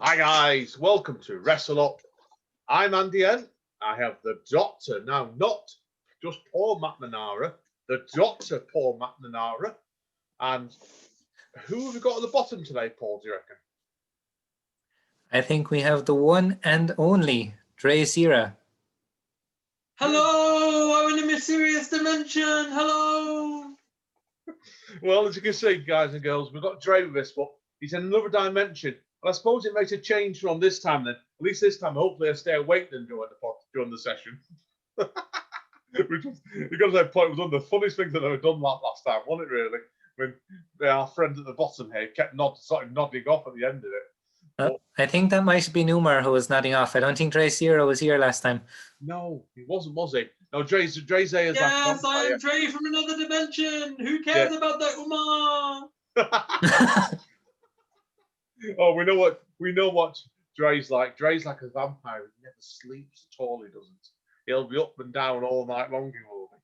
Hi guys, welcome to Wrestle-Up. I'm Andy N. I have the Doctor, now not just Paul McNamara, the Doctor Paul McNamara. And who have we got at the bottom today, Paul, do you reckon? I think we have the one and only Dray Zera. Hello, I'm in a mysterious dimension. Hello. Well, as you can see, guys and girls, we've got Dray with us, but he's in another dimension. And I suppose it makes a change from this time then. At least this time, hopefully I stay awake then during the session. Which was, you got to say, point was one of the funniest things that I've ever done that last time, wasn't it, really? When our friend at the bottom here kept nodding off at the end of it. I think that might have been Umor who was nodding off. I don't think Dray Zera was here last time. No, he wasn't, was he? No, Dray's there. Yes, I am Dray from another dimension. Who cares about that Umor? Oh, we know what Dray's like. Dray's like a vampire. He never sleeps at all. He doesn't. He'll be up and down all night long. He will be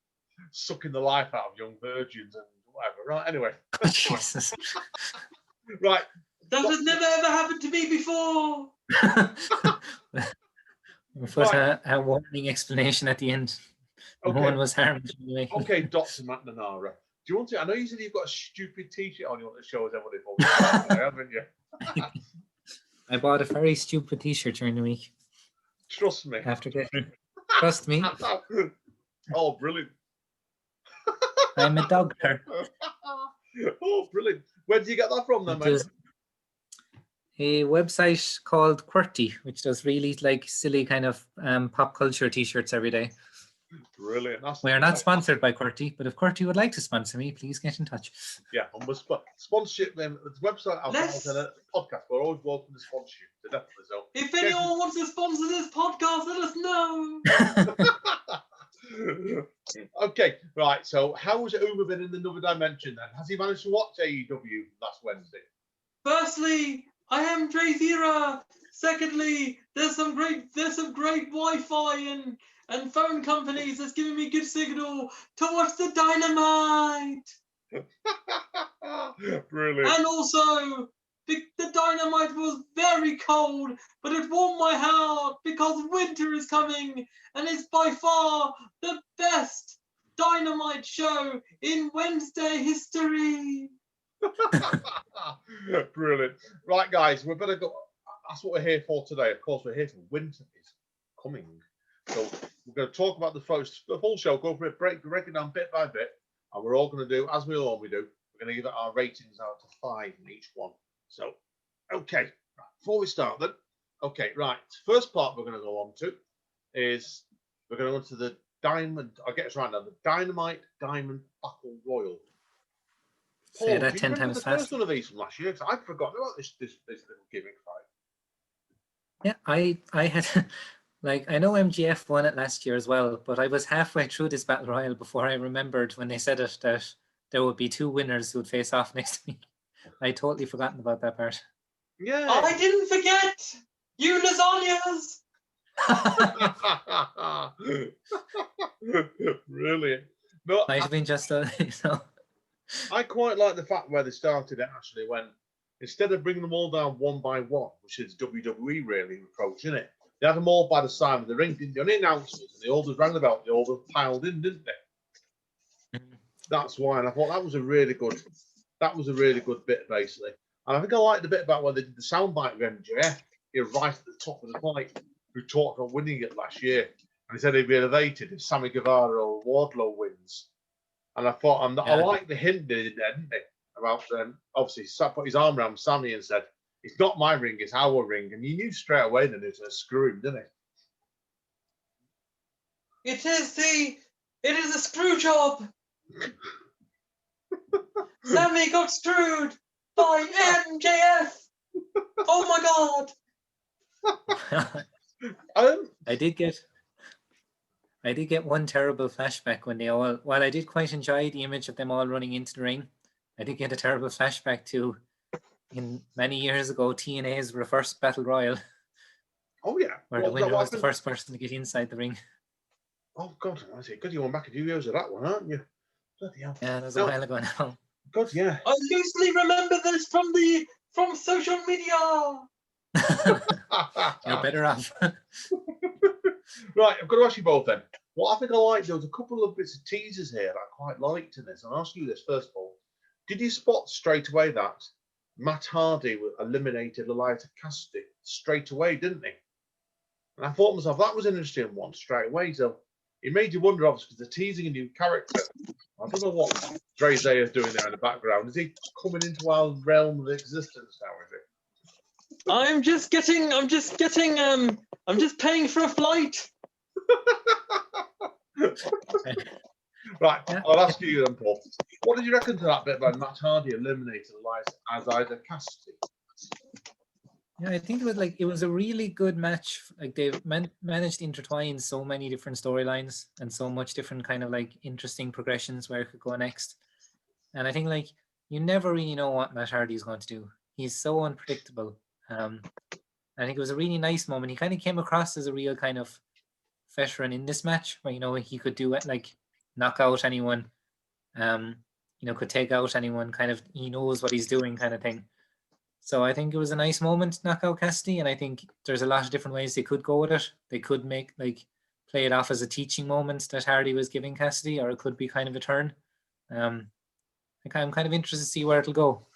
sucking the life out of young virgins and whatever. Right. Anyway. Jesus. Right. That has never ever happened to me before. We put a warning explanation at the end. Okay. No one was harmed. Anyway. Okay, Dr. McNamara. Do you want to? I know you said you've got a stupid T-shirt on you want to show us everybody for, haven't you? I bought a very stupid T-shirt during the week. Trust me. Trust me. Oh, brilliant. I'm a doctor. Oh, brilliant. Where did you get that from then, mate? A website called QWERTY, which does really like silly kind of pop culture T-shirts every day. Brilliant. We are not sponsored by QWERTY, but if QWERTY would like to sponsor me, please get in touch. Yeah, and we're sponsorship them. The website and the podcast. We're always welcome to sponsorship. Definitely so. If anyone wants to sponsor this podcast, let us know. Okay, right. So, how has Umor been in another dimension then? Has he managed to watch AEW last Wednesday? Firstly, I am Dray Zera. Secondly, there's some great Wi-Fi and phone companies that's giving me good signal to watch the Dynamite. Brilliant. And also, the Dynamite was very cold, but it warmed my heart because winter is coming, and it's by far the best Dynamite show in Wednesday history. Brilliant. Right, guys, we better go. That's what we're here for today. Of course, we're here for winter is coming. So we're going to talk about the full show, go for it, break it down bit by bit, and we're all going to do, as we normally do, we're going to give it our ratings out of 5 in each one. So, okay, right, before we start then, okay, right, first part we're going to go on to is we're going to go to the Diamond, I get it right now, the Dynamite Diamond Battle Royal. Paul, Say that do you 10 remember times the first fast. one of these from last year? Because I've forgotten about this little gimmick fight. Yeah, I had, like, I know MGF won it last year as well, but I was halfway through this Battle Royal before I remembered when they said it that there would be 2 winners who would face off next week. I totally forgotten about that part. Yeah. I didn't forget! You lasagnas! Brilliant. No, Might have been just a, I quite like the fact where they started it actually when instead of bringing them all down one by one, which is WWE really approach, isn't it? They had them all by the side of the ring, didn't they? Only announcers, and they all just rang the bell, they all just piled in, didn't they? That's why, and I thought that was a really good bit basically. And I think I liked the bit about when they did the soundbite with MJF, right at the top of the fight, who talked about winning it last year. And he said he'd be elevated if Sammy Guevara or Wardlow wins. And I thought, I like the hint they did there, didn't they? About obviously put his arm around Sammy and said, "It's not my ring, it's our ring." And you knew straight away that it was going to screw him, didn't it? It is a screw job. Sammy got screwed by MJF. Oh my God. I did get one terrible flashback when they all, while I did quite enjoy the image of them all running into the ring, I did get a terrible flashback to in many years ago TNA's reverse battle royal. Oh yeah. Where the winner was the first person to get inside the ring. Oh God, I see. God, you went back a few years of that one, aren't you? Bloody hell. Yeah, that was a while ago now. God, yeah. I loosely remember this from social media. You're better off. Right, I've got to ask you both then. What I think I liked, there was a couple of bits of teasers here that I quite liked in this. I'll ask you this first of all. Did you spot straight away that Matt Hardy eliminated Eliza Cassidy straight away, didn't he? And I thought to myself, that was an interesting one straight away. So it made you wonder, obviously, because they're teasing a new character. I don't know what Dray is doing there in the background. Is he coming into our realm of existence now, is it? I'm just paying for a flight. Right, Yeah. I'll ask you then, Paul. What did you reckon to that bit about Matt Hardy eliminating Eliza Cassidy? Yeah, I think it was a really good match. Like they've managed to intertwine so many different storylines and so much different kind of like interesting progressions where it could go next. And I think like you never really know what Matt Hardy is going to do. He's so unpredictable. I think it was a really nice moment. He kind of came across as a real kind of veteran in this match, where he could do it, like knock out anyone, could take out anyone. Kind of, he knows what he's doing, kind of thing. So I think it was a nice moment to knock out Cassidy, and I think there's a lot of different ways they could go with it. They could play it off as a teaching moment that Hardy was giving Cassidy, or it could be kind of a turn. I'm kind of interested to see where it'll go.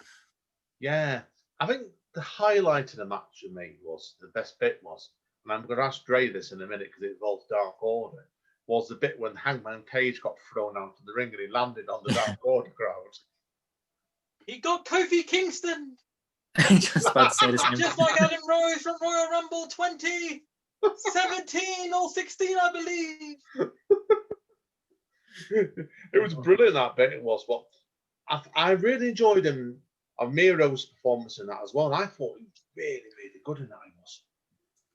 Yeah, I think the highlight of the match for me was the best bit was, and I'm going to ask Dray this in a minute because it involves Dark Order, was the bit when Hangman Page got thrown out of the ring and he landed on the Dark Order crowd. He got Kofi Kingston. Just about to say the same. Just like Adam Rose from Royal Rumble 2017 or 16, I believe. It was brilliant, that bit. It was. But I really enjoyed Miro's performance in that as well. And I thought he was really, really good in that. He was.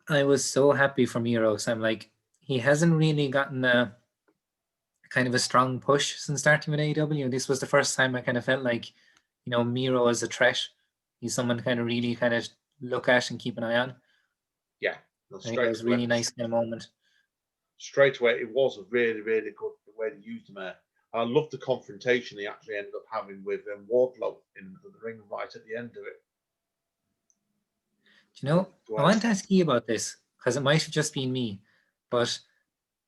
I was so happy for Miro. So I'm like, he hasn't really gotten a kind of a strong push since starting with AEW. This was the first time I kind of felt like, Miro as a threat. He's someone to kind of really kind of look at and keep an eye on. Yeah. I think it was a really nice kind of moment. Straight away, it was a really, really good way to use him there. I loved the confrontation he actually ended up having with Wardlow in the ring right at the end of it. Do you know, I want to ask you about this because it might have just been me, but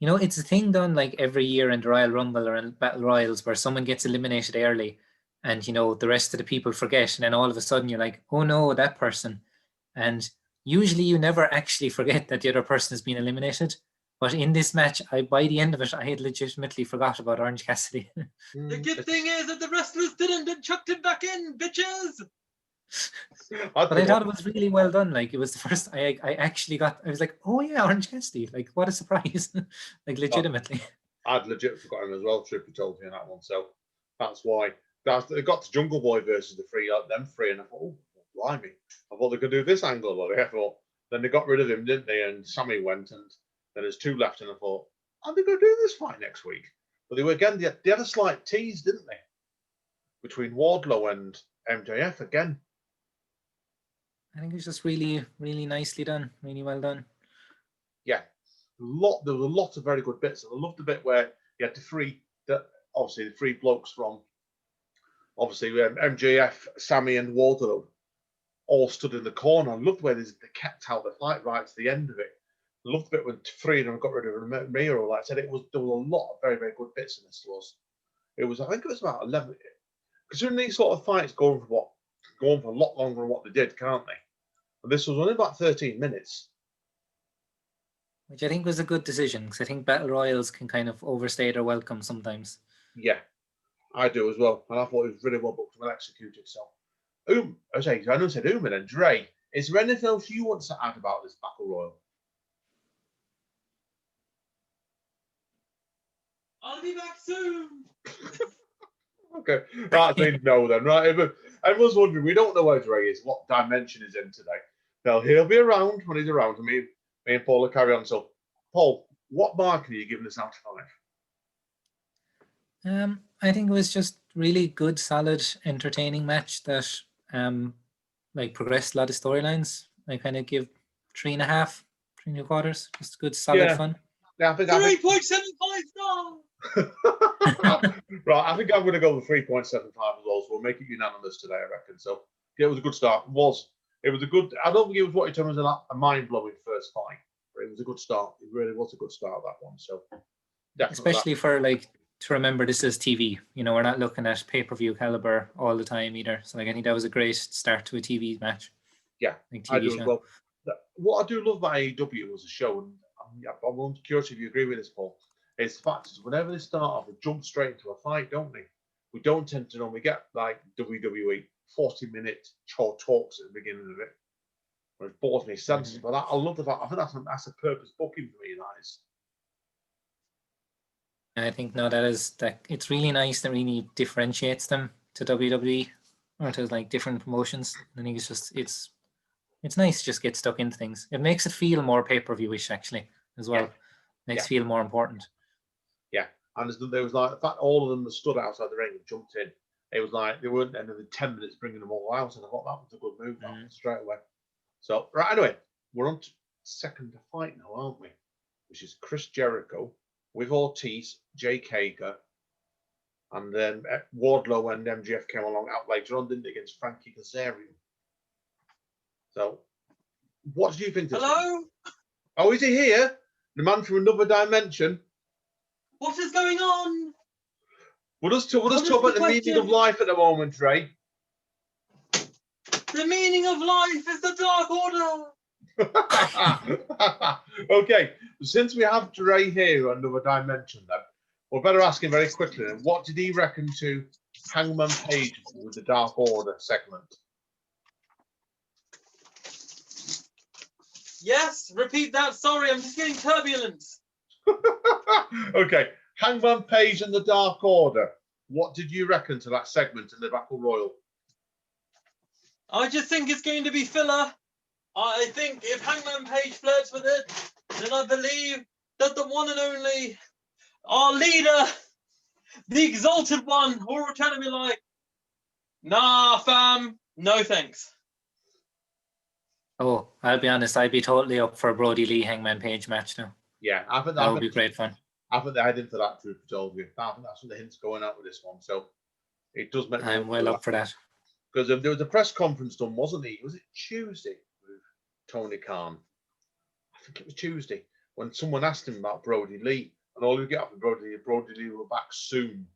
it's a thing done like every year in the Royal Rumble or in Battle Royals where someone gets eliminated early and, the rest of the people forget. And then all of a sudden you're like, oh no, that person. And usually you never actually forget that the other person has been eliminated. But in this match, by the end of it, I had legitimately forgot about Orange Cassidy. The good thing is that the wrestlers didn't and chucked him back in, bitches. But I thought it was really well done. Like, it was the first I was like, oh yeah, Orange Cassidy. Like, what a surprise. Like, legitimately. I'd legit forgotten as well, Trippy told me in that one. So that's why. They got to Jungle Boy versus the three, them three, and I thought, oh, blimey. I thought they could do this angle. I thought, then they got rid of him, didn't they? And Sammy went, and then there's two left, and I thought, are they going to do this fight next week? But they had a slight tease, didn't they? Between Wardlow and MJF again. I think it was just really, really nicely done. Really well done. Yeah. There was a lot of very good bits. And I loved the bit where you had the three blokes from, obviously, MJF, Sammy, and Wardlow all stood in the corner. I loved where they kept out the fight right to the end of it. I loved the bit when three of them got rid of Miro. Like I said, there was a lot of very, very good bits in this. I think it was about 11. Considering these sort of fights go on for a lot longer than what they did, can't they? And this was only about 13 minutes. Which I think was a good decision, because I think Battle Royals can kind of overstay their welcome sometimes. Yeah, I do as well. And I thought it was really well booked and well executed. So, I know I said Umor and Dray. Is there anything else you want to add about this Battle Royal? I'll be back soon. Okay, that's been no then, right? Everyone's wondering, we don't know where Dray is, what dimension he's in today. Well, he'll be around when he's around. And me and Paul will carry on. So, Paul, what mark are you giving this out of 5? I think it was just really good, solid, entertaining match that progressed a lot of storylines. I kind of give 3.5, 3.25. Just good, solid fun. Yeah, I think 3.75 stars. Right, I think I'm going to go with 3.75 as well. So we'll make it unanimous today, I reckon. So yeah, it was a good start. It was It was a good. I don't think it was what you told me was a mind-blowing first fight, but it was a good start. It really was a good start, that one. So definitely, Especially for like to remember this is TV. You know, we're not looking at pay-per-view caliber all the time either. So like I think that was a great start to a TV match. yeah, Like I TV do as show. well. What I do love about AEW as a show, and I'm curious if you agree with this, Paul, is the fact is whenever they start off, they jump straight into a fight, don't they? We don't tend to normally get like WWE 40-minute short talks at the beginning of it, where it bores me senseless. But I love the fact. I think that's a purpose booking for me. That is. And I think that it's really nice that really differentiates them to WWE or to like different promotions. I think it's nice to just get stuck into things. It makes it feel more pay-per-view-ish actually as well. Yeah. Makes it feel more important. Yeah, and there was like the fact all of them that stood outside the ring and jumped in. It was like they weren't ending 10 minutes bringing them all out, and I thought that was a good move straight away. So right, anyway, we're on to second fight now, aren't we? Which is Chris Jericho with Ortiz, Jake Hager, and then Wardlow and MJF came along out later on, didn't they, against Frankie Kazarian. So, what do you think? Hello? Oh, is he here? The man from another dimension. What is going on? We'll just talk about the meaning of life at the moment, Dray. The meaning of life is the Dark Order. Okay, since we have Dray here on another dimension, then we'll better ask him very quickly. Then, what did he reckon to Hangman Page with the Dark Order segment? Yes, repeat that. Sorry, I'm just getting turbulence. Okay, Hangman Page and the Dark Order. What did you reckon to that segment in the Battle Royal? I just think it's going to be filler. I think if Hangman Page flirts with it, then I believe that the one and only, our leader, the Exalted One, will return and be like, nah, fam, no thanks. Oh, I'll be honest, I'd be totally up for a Brody Lee Hangman Page match now. Yeah, I think that would be great fun. I think they're heading for that, truth be told you. I think that's what the hint's going out with this one. So it does make me I'm well up for that. Because there was a press conference done, wasn't it? Was it Tuesday with Tony Khan? I think it was Tuesday when someone asked him about Brody Lee, and all you get off of Brody Lee will be back soon.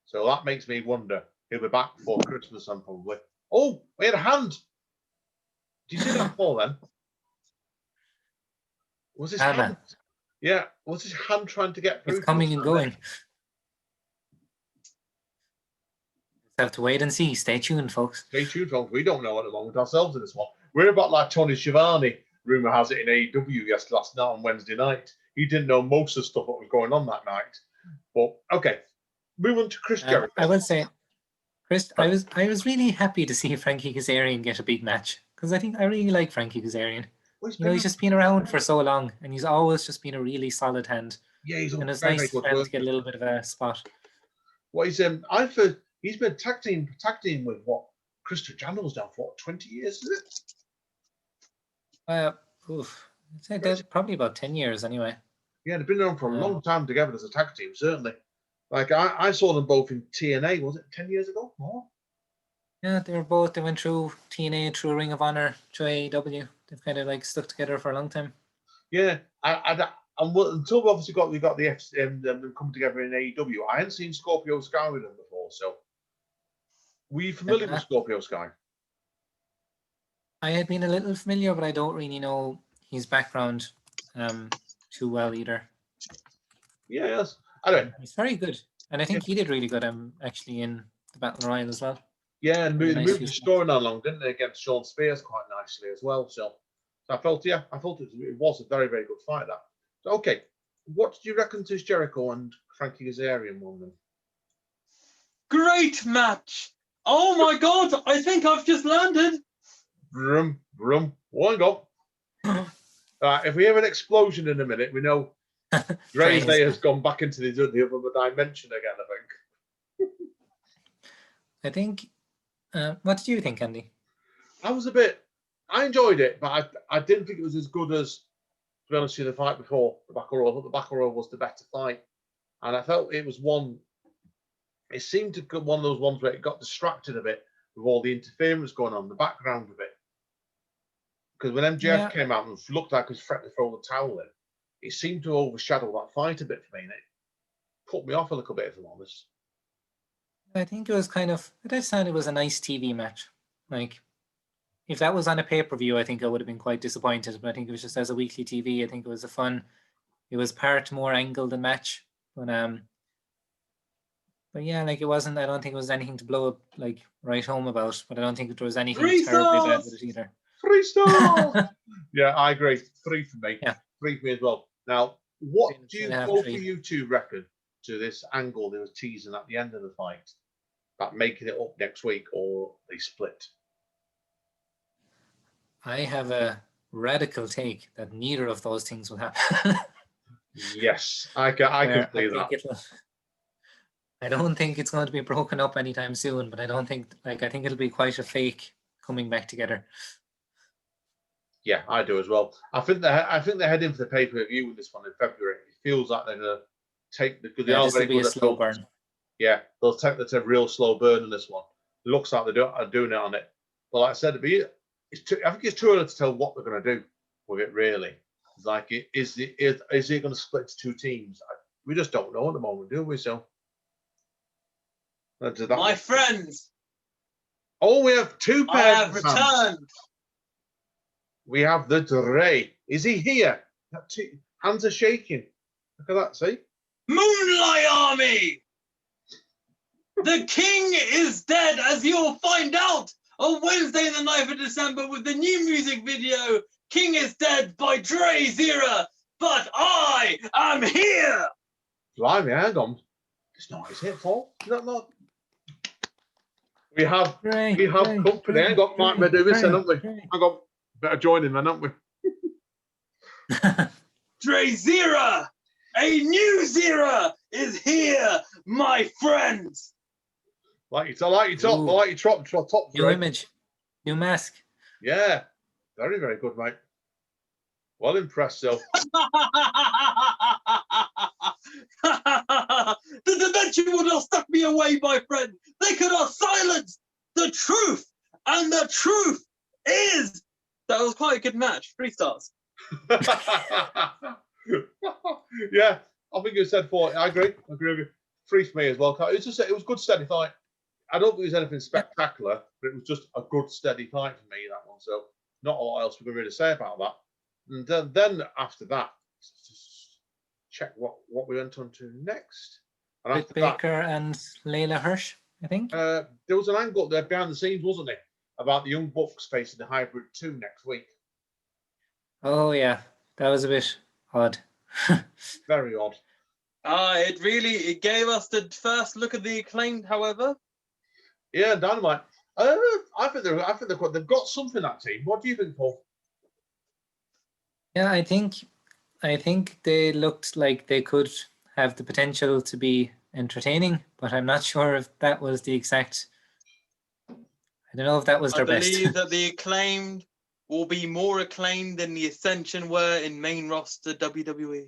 So that makes me wonder. He'll be back before Christmas, and probably. Oh, we had a hand. Did you see that before then? Was his hand? Yeah, was his hand trying to get through? It's coming and going. Have to wait and see. Stay tuned, folks. Stay tuned, folks. We don't know at the moment ourselves in this one. We're about like Tony Schiavone. Rumor has it in AEW last night on Wednesday night. He didn't know most of the stuff that was going on that night. But okay, moving to Chris Jericho. I would say, Chris, I was really happy to see Frankie Kazarian get a big match because I really like Frankie Kazarian. Well, he's just been around for so long, and he's always just been a really solid hand. Yeah, he's and it's nice for him to get a little bit of a spot. Well, he's been tag team with what Christopher Daniels now for 20 years, is it? I'd say that's probably about 10 years anyway. Yeah, they've been around for a long time together as a tag team, certainly. Like I saw them both in TNA, was it 10 years ago? More? Yeah, they went through TNA, through Ring of Honor, through AEW. They've kind of like stuck together for a long time. Yeah, until we obviously got them coming together in AEW, I hadn't seen Scorpio Sky with them before. So, were you familiar with Scorpio Sky? I had been a little familiar, but I don't really know his background too well either. Yeah, yes. Anyway, he's very good, and I think he did really good. Actually in the Battle Royal as well. Yeah, and moved the story along, didn't they, against Sean Spears quite nicely as well. So I felt it was a very, very good fight. That. So, okay, what did you reckon to Jericho and Frankie Kazarian won them? Great match! Oh my God! I think I've just landed. Brum, brum. One go. If we have an explosion in a minute, we know Dray has gone back into the other dimension again. I think. What did you think, Andy? I enjoyed it, but I didn't think it was as good as, to be honest with you, the fight before the Battle Royal. I thought the Battle Royal was the better fight. And I felt it seemed to be one of those ones where it got distracted a bit with all the interference going on in the background of it. Because when MJF came out and looked like he was threatening to throw the towel in, it seemed to overshadow that fight a bit for me, and it put me off a little bit, if I'm honest. I think it was I just thought it was a nice TV match. Like, if that was on a pay-per-view, I think I would have been quite disappointed. But I think it was just as a weekly TV. I think it was it was part more angle than match. But yeah, like it wasn't. I don't think it was anything to blow up like right home about. But I don't think there was anything terribly bad with it either. 3 stars. Yeah, I agree. 3 for me. Yeah. 3 for me as well. Now, what do you 3.5, both 3. of you two reckon to this angle they were teasing at the end of the fight about making it up next week, or they split? I have a radical take that neither of those things will happen. Yes, I can see that. I don't think it's going to be broken up anytime soon, but I think it'll be quite a fake coming back together. Yeah, I do as well. I think they're heading for the pay-per-view with this one in February. It feels like they're going to take because they are very good at slow burn. Yeah, they'll take a real slow burn in this one. It looks like they're doing it on it. But like I said, I think it's too early to tell what they're going to do with it. Really, it's like is it going to split to 2 teams? We just don't know at the moment, do we? So, my friends. Oh, we have 2 pairs. I have returned. We have the Dray. Is he here? Hands are shaking. Look at that, see? Moonlight Army! The king is dead, as you'll find out on Wednesday the 9th of December with the new music video, King is Dead by Dray, Zera. But I am here! Blimey, hang on. It's not his hit, Paul. Not. We have company. Hang on, Mike Meduvison, haven't we? Hang on. Better join him then, haven't we? Dray Zera! A new Zera is here, my friends! I like your top. New image. New mask. Yeah. Very, very good, mate. Well impressed, Sil. The dimension would not suck me away, my friend. They could not silence the truth. And the truth is... That was quite a good match. 3 stars. Yeah, I think you said 4. I agree with you. 3 for me as well. It was good, steady fight. I don't think it was anything spectacular, but it was just a good, steady fight for me, that one. So not a lot else we can really say about that. And then after that, just check what we went on to next. And Britt Baker and Layla Hirsch, I think. There was an angle there behind the scenes, wasn't it? About the Young Bucks facing the Hybrid 2 next week. Oh, yeah. That was a bit odd. Very odd. It gave us the first look at the Acclaimed, however. Yeah, Dynamite. I think they've got something, that team. What do you think, Paul? Yeah, I think they looked like they could have the potential to be entertaining, but I'm not sure if that was the exact... I don't know if that was their best. I believe that the Acclaimed will be more acclaimed than the Ascension were in main roster WWE.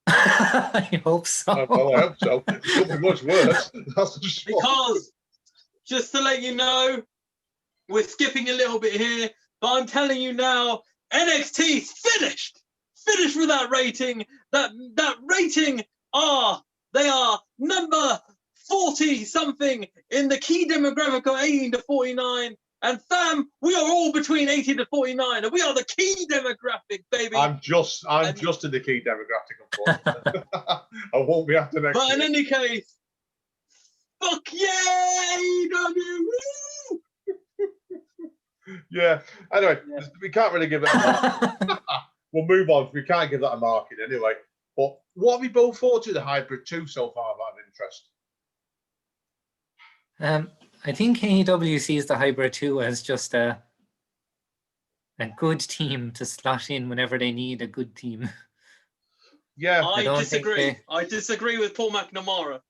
I hope so. Well, I hope so. It could be much worse. That's for sure. Because, just to let you know, we're skipping a little bit here, but I'm telling you now, NXT's finished. Finished with that rating. That rating they are number 40-something in the key demographic of 18 to 49. And fam, we are all between 18 to 49, and we are the key demographic, baby. I'm just in the key demographic, unfortunately. I won't be after next But in year. any case, fuck yeah, AEW! Yeah. Anyway, we can't really give it a mark. We'll move on. We can't give that a marking anyway. But what have you both thought of the Hybrid 2 so far out of interest? I think AEW sees the Hybrid 2 as just a good team to slot in whenever they need a good team. Yeah. I disagree. I disagree with Paul McNamara.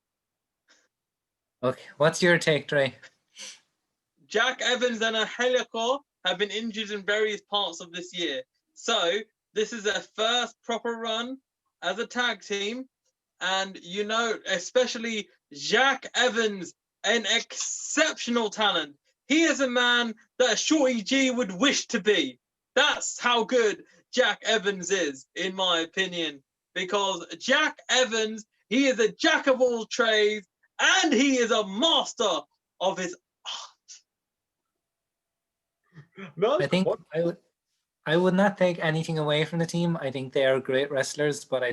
Okay, what's your take, Dray? Jack Evans and Angelico have been injured in various parts of this year. So this is their first proper run as a tag team. And, you know, especially Jack Evans, an exceptional talent. He is a man that Shorty G would wish to be. That's how good Jack Evans is, in my opinion. Because Jack Evans, he is a jack of all trades, and he is a master of his No, I think I would not take anything away from the team. I think they are great wrestlers, but I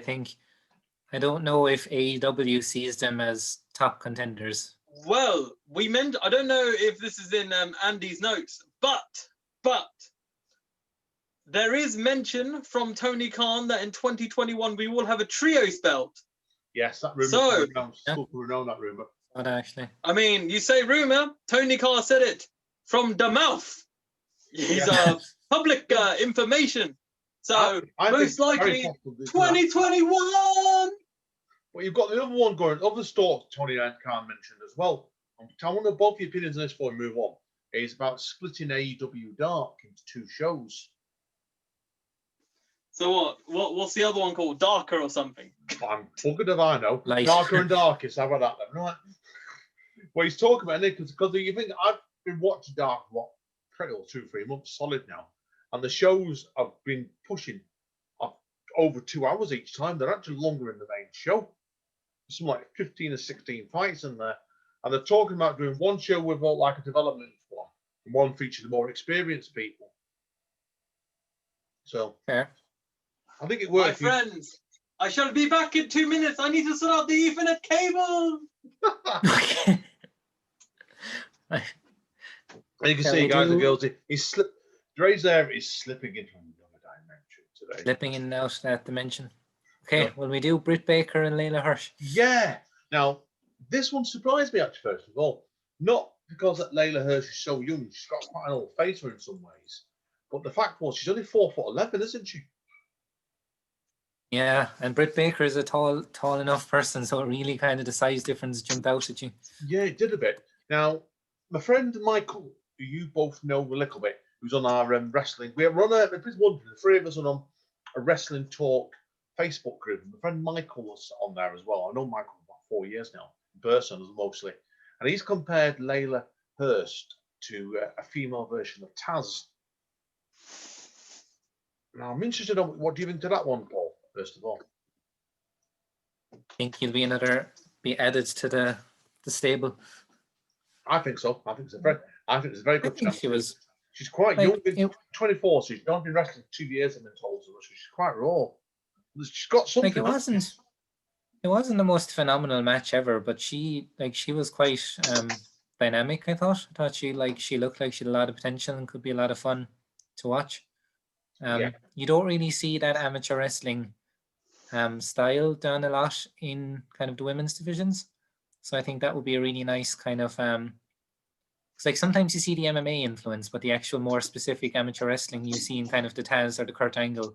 don't know if AEW sees them as top contenders. Well, I don't know if this is in Andy's notes, but there is mention from Tony Khan that in 2021 we will have a trios belt. yes, that rumor. So, Still around that rumor. Not actually. I mean, you say rumor, Tony Khan said it from the mouth. He's public information. So I most think likely Harry Potter is 2021. Well, you've got the other one going, other thoughts Tony Khan mentioned as well. I want to both your opinions on this before we move on. It's about splitting AEW Dark into 2 shows. So what's the other one called? Darker or something? I'm buggered if I know. Light. Darker and Darkest. How about that then? Right. Well, he's talking about it because you think I've been watching Dark pretty well 2-3 months solid now, and the shows have been pushing over 2 hours each time. They're actually longer in the main show. Some like 15 or 16 fights in there, and they're talking about doing one show with like a development one, and one featuring the more experienced people. So Fair. I think it My works. friends, I shall be back in 2 minutes. I need to sort out the Ethernet cable. And you can see, guys and girls, Dray's there is slipping into another dimension today. Slipping in and out that dimension. Okay, well, we do Britt Baker and Layla Hirsch. Yeah. Now, this one surprised me, actually, first of all. Not because that Layla Hirsch is so young, she's got quite an old face in some ways. But the fact was, she's only 4'11", isn't she? Yeah, and Britt Baker is a tall enough person, so it really kind of the size difference jumped out at you. Yeah, it did a bit. Now, my friend Michael, who you both know a little bit, who's on our wrestling, we're on the 3 of us are on a wrestling talk Facebook group. My friend Michael was on there as well. I know Michael for about 4 years now, in person mostly. And he's compared Layla Hurst to a female version of Taz. Now, I'm interested in what do you think to that one, Paul, first of all? I think he'll be added to the stable. I think so. I think it's a very good chance. She's quite like, young, 24, so she's not been wrestling 2 years and been told so she's quite raw. She's got something. Like it wasn't the most phenomenal match ever, but she was quite dynamic. I thought she looked like she had a lot of potential and could be a lot of fun to watch. You don't really see that amateur wrestling style done a lot in kind of the women's divisions, so I think that would be a really nice kind of it's like sometimes you see the MMA influence, but the actual more specific amateur wrestling you see in kind of the Taz or the Kurt Angle,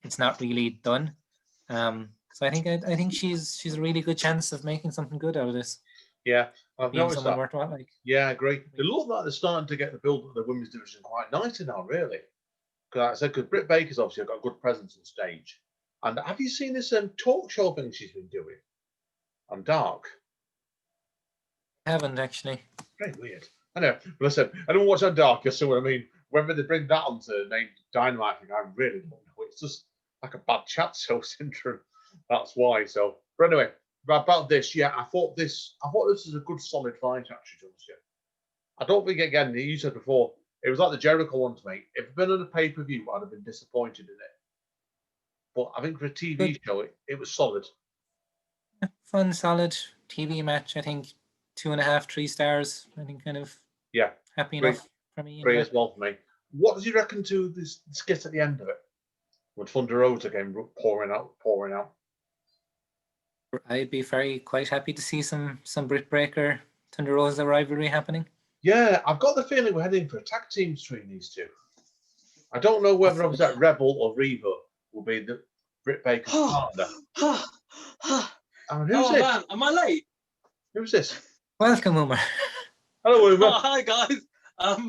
it's not really done. So I think she's a really good chance of making something good out of this. Yeah, I've noticed that. Worthwhile, Yeah, I agree. They look like they're starting to get the build of the women's division quite nicely now, really. Because like I said, because Britt Baker's obviously got a good presence on stage. And have you seen this talk show thing she's been doing on Dark? I haven't actually. Very weird. I know. But listen, I don't watch on Dark, you see what I mean? Whether they bring that onto named Dynamite, I really don't know. It's just like a bad chat show syndrome. That's why. So, but anyway, about this, yeah, I thought this was a good solid fight, actually, John. I don't think, again, you said before, it was like the Jericho one to me. If it had been on a pay-per-view, I'd have been disappointed in it. But I think for a TV show, it was solid. Fun, solid TV match. I think 2.5, 3 stars. I think kind of happy enough for me. Great as well for me. What does you reckon to this skit at the end of it? With Thunder Rosa again pouring out. I'd be quite happy to see some Britt Baker Thunder Rosa rivalry happening. Yeah, I've got the feeling we're heading for a tag team between these two. I don't know whether it was that Rebel or Reva will be the Britt Baker's partner. Who's this? Man, am I late? Who's this? Welcome, Umor. Hello, Umor. Hi, guys.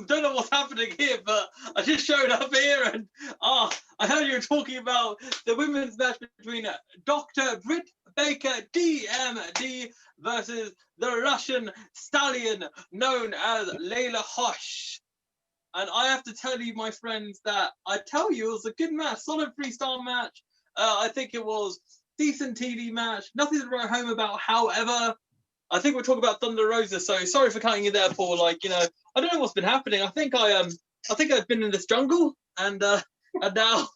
Don't know what's happening here, but I just showed up here and I heard you were talking about the women's match between Dr. Britt Baker, DMD, versus the Russian stallion known as Layla Hirsch. And I have to tell you, my friends, that it was a good match, solid 3-star match. I think it was decent TV match. Nothing to write home about. However, I think we're talking about Thunder Rosa. So sorry for cutting you there, Paul. I don't know what's been happening. I think I've been in this jungle, and now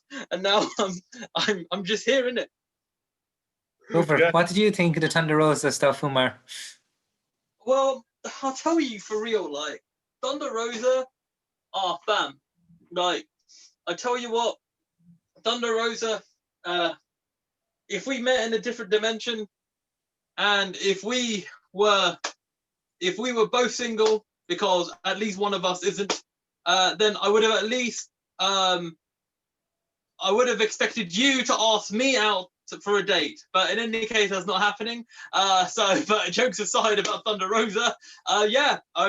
I'm just here, innit? Over. Yeah. What did you think of the Thunder Rosa stuff, Umar? Well, I'll tell you for real, like Thunder Rosa, fam. Like, I tell you what, Thunder Rosa, if we met in a different dimension, and if we were both single, because at least one of us isn't, then I would have at least I would have expected you to ask me out for a date, but in any case, that's not happening. But jokes aside about Thunder Rosa,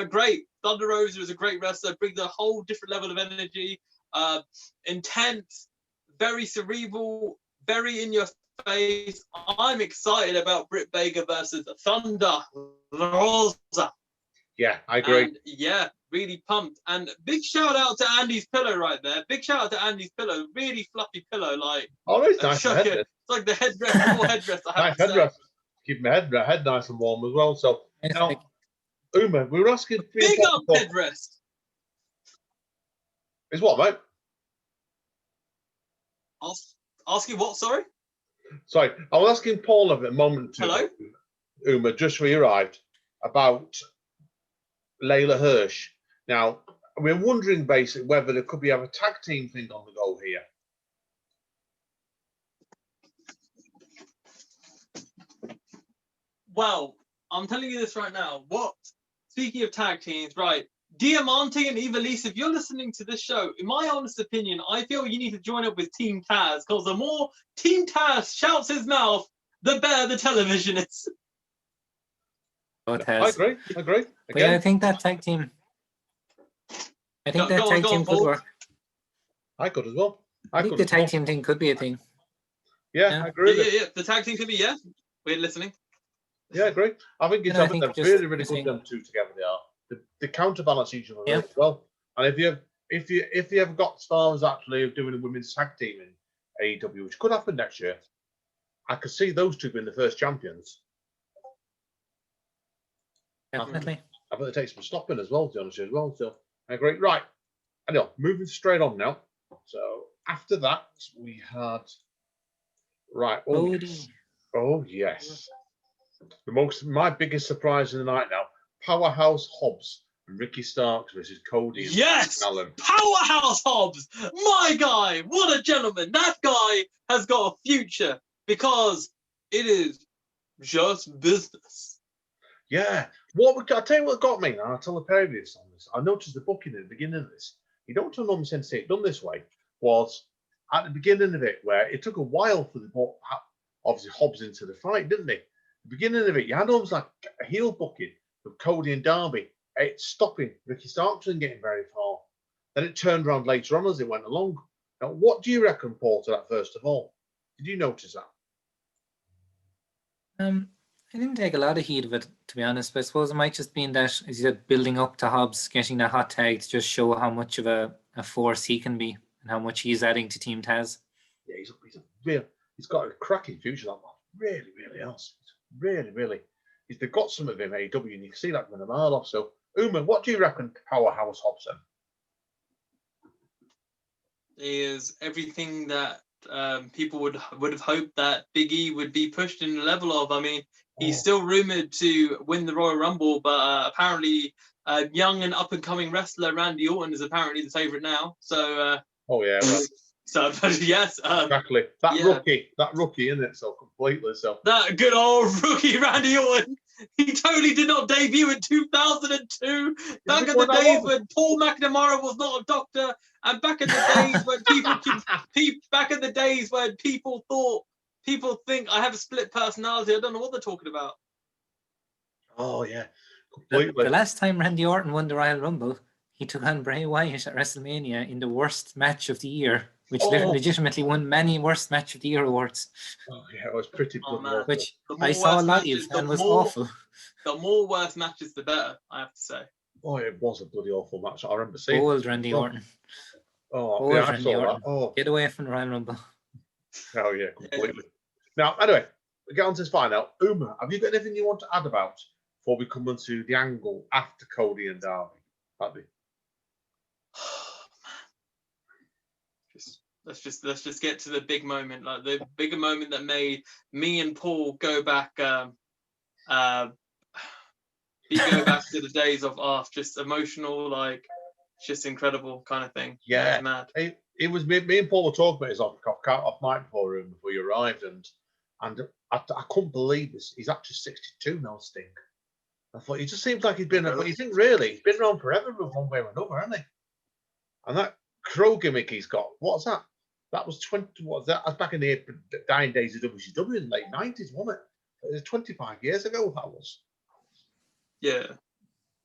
great. Thunder Rosa is a great wrestler, brings a whole different level of energy, intense, very cerebral, very in your face. I'm excited about Britt Baker versus Thunder Rosa. Yeah, I agree. And yeah, really pumped. And big shout out to Andy's pillow right there. Big shout out to Andy's pillow. Really fluffy pillow. Like, Oh, it's nice. it's like the headrest, the whole headrest. I have Nice to headrest. Keep my head nice and warm as well. So Yes, now, like- Uma, we were asking. say. Big up headrest. Is what, mate? Ask you what? Sorry. Sorry, I was asking Paul a moment ago, Hello? Uma, just when he arrived, about Layla Hirsch. Now, we're wondering basically whether there could be a tag team thing on the go here. Well, I'm telling you this right now. Speaking of tag teams, right? Diamante and Ivelisse, if you're listening to this show, in my honest opinion, I feel you need to join up with Team Taz, because the more Team Taz shouts his mouth, the better the television is. Both I has. agree. But yeah, I think that tag team. I think that tag team could work. I could as well. I think the tag team thing could be a thing. Yeah, I agree. Yeah. The tag team could be, yeah. We're listening. Yeah, I agree. I think I think they're just really, really listening. good. Them two together, they are. They counterbalance each other Yeah. really well. And if you ever got stars actually of doing a women's tag team in AEW, which could happen next year, I could see those two being the first champions. Definitely. I think it takes some stopping as well, to be honest as well. So I agree. Right. Anyway, moving straight on now. So after that, we had Oh yes. My biggest surprise of the night now, Powerhouse Hobbs and Ricky Starks versus Cody. And Yes! Allen. Powerhouse Hobbs! My guy! What a gentleman! That guy has got a future, because it is just business. Yeah. I'll tell you what got me, and I'll tell the pair of this on this. I noticed the booking at the beginning of this. You don't normally tend to see it done this way. Was at the beginning of it, where it took a while for the obviously Hobbs into the fight, didn't they? The beginning of it, you had almost like a heel booking of Cody and Darby. It's stopping. Ricky Starks wasn't getting very far. Then it turned around later on as it went along. Now, what do you reckon, Paul, to that first of all? Did you notice that? I didn't take a lot of heed of it, to be honest, but I suppose it might just be in that, as you said, building up to Hobbs, getting that hot tag to just show how much of a force he can be and how much he's adding to Team Taz. Yeah, he's got a cracking future, that one. Really, really else. Really, really. They've got some of him, AEW, and you can see that from the mile off. So, Uma, what do you reckon, Powerhouse Hobson? Is everything that people would have hoped that Big E would be pushed in the level of. I mean, he's still rumored to win the Royal Rumble, but apparently young and up-and-coming wrestler Randy Orton is apparently the favourite now. So, right. So, but yes, exactly. That rookie, isn't it? So completely. So that good old rookie Randy Orton. He totally did not debut in 2002. Back in the days when Paul McNamara was not a doctor, and back in the days when people think I have a split personality. I don't know what they're talking about. Oh yeah, completely. The last time Randy Orton won the Royal Rumble, he took on Bray Wyatt at WrestleMania in the worst match of the year, which legitimately won many worst match of the year awards. Oh yeah, it was pretty good. Which I saw live and was awful. The more worst matches, the better, I have to say. Oh, it was a bloody awful match. I remember seeing. Old Randy Orton. Oh, Old yeah, I Randy saw Orton. that. Oh, Get away from the Royal Rumble. oh yeah, completely. Now, anyway, we get on to this fight now. Umor, have you got anything you want to add about before we come into the angle after Cody and Darby? Abby? Let's just get to the big moment, like the bigger moment that made me and Paul go back to the days of just emotional, like just incredible kind of thing. Yeah, it's mad. It was me and Paul were talking about his off mic before you arrived, and I couldn't believe this. He's actually 62 now, Sting. I thought he just seems like he's been, but you think really he's been around forever with one way or another, hasn't he? And that crow gimmick he's got, what's that? That was 20. What was that? That's back in the dying days of WCW in the late 90s, wasn't it? It was 25 years ago. That was. Yeah,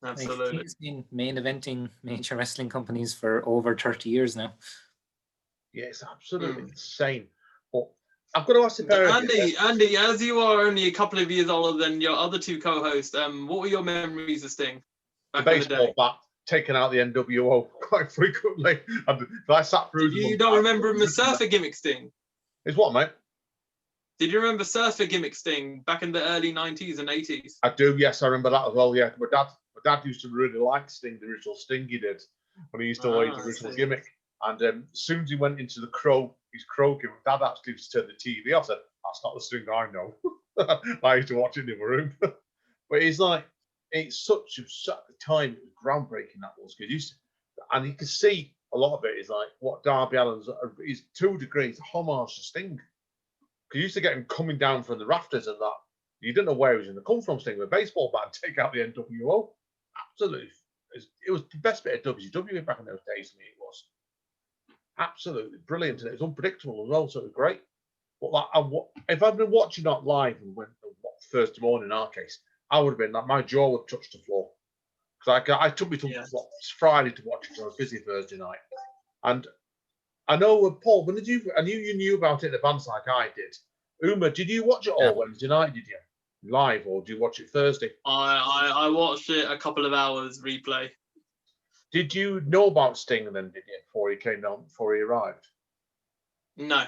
absolutely. He's been main eventing major wrestling companies for over 30 years now. Yeah, it's absolutely insane. But I've got to ask the pair of you. Andy, as you are only a couple of years older than your other two co-hosts, what were your memories of Sting back in the day? Baseball bat taking out the NWO quite frequently. And I sat through. You don't remember him as Surfer gimmick Sting? It's what, mate? Did you remember Surfer gimmick Sting back in the early 90s and 80s? I do, yes, I remember that as well. Yeah, my dad used to really like Sting, the original Sting he did, when he used to wear the original gimmick. And as soon as he went into his crow gimmick, Dad actually used to turn the TV off. Said, "That's not the Sting I know." I used to watch it in the other room. But it's like, it's such a time, it was groundbreaking that was, because and you can see a lot of it is like what Darby Allin's is 2 degrees homage to Sting. Because you used to get him coming down from the rafters and that. You didn't know where he was going to come from, Sting, with a baseball bat and take out the NWO. Absolutely. It was the best bit of WCW back in those days to me, it was. Absolutely brilliant. And it was unpredictable as well, so it was great. But if I'd been watching that live and went Thursday morning in our case, I would have been like, my jaw would touch the floor. Because I took me to Friday to watch it, so I was busy Thursday night. And I know, Paul, when did you? I knew you knew about it in advance like I did. Umor, did you watch it all Wednesday night? Did you live, or did you watch it Thursday? I watched it a couple of hours replay. Did you know about Sting then? Did you before he came down? Before he arrived? No.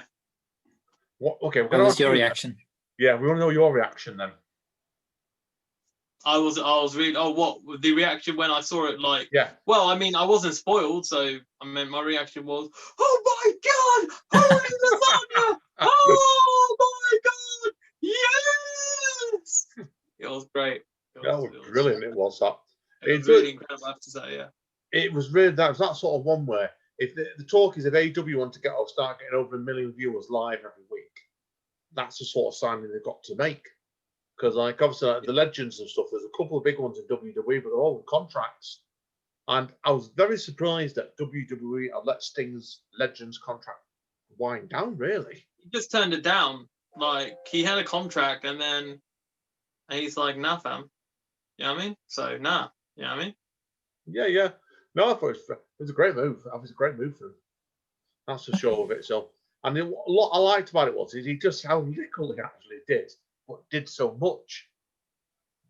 What? Okay. What was your reaction? Yeah, we want to know your reaction then. I was really. Oh, what the reaction when I saw it? Like, yeah. Well, I mean, I wasn't spoiled, so I mean, my reaction was, "Oh my God, holy lasagna! Oh my God, yes!" It was great. That was brilliant. It was that. It was really incredible. I have to say, yeah. It was really that sort of one where if the talk is if AEW want to start getting over 1 million viewers live every week, that's the sort of signing they've got to make. Because, like, obviously, the legends and stuff, there's a couple of big ones in WWE, but they're all in contracts. And I was very surprised that WWE had let Sting's Legends contract wind down, really. He just turned it down. Like, he had a contract, and he's like, nah, fam. You know what I mean? So, nah. You know what I mean? Yeah. No, I thought it was a great move. It was a great move for him. That's for sure of it. So, and what I liked about it was he just how little he actually did. But did so much.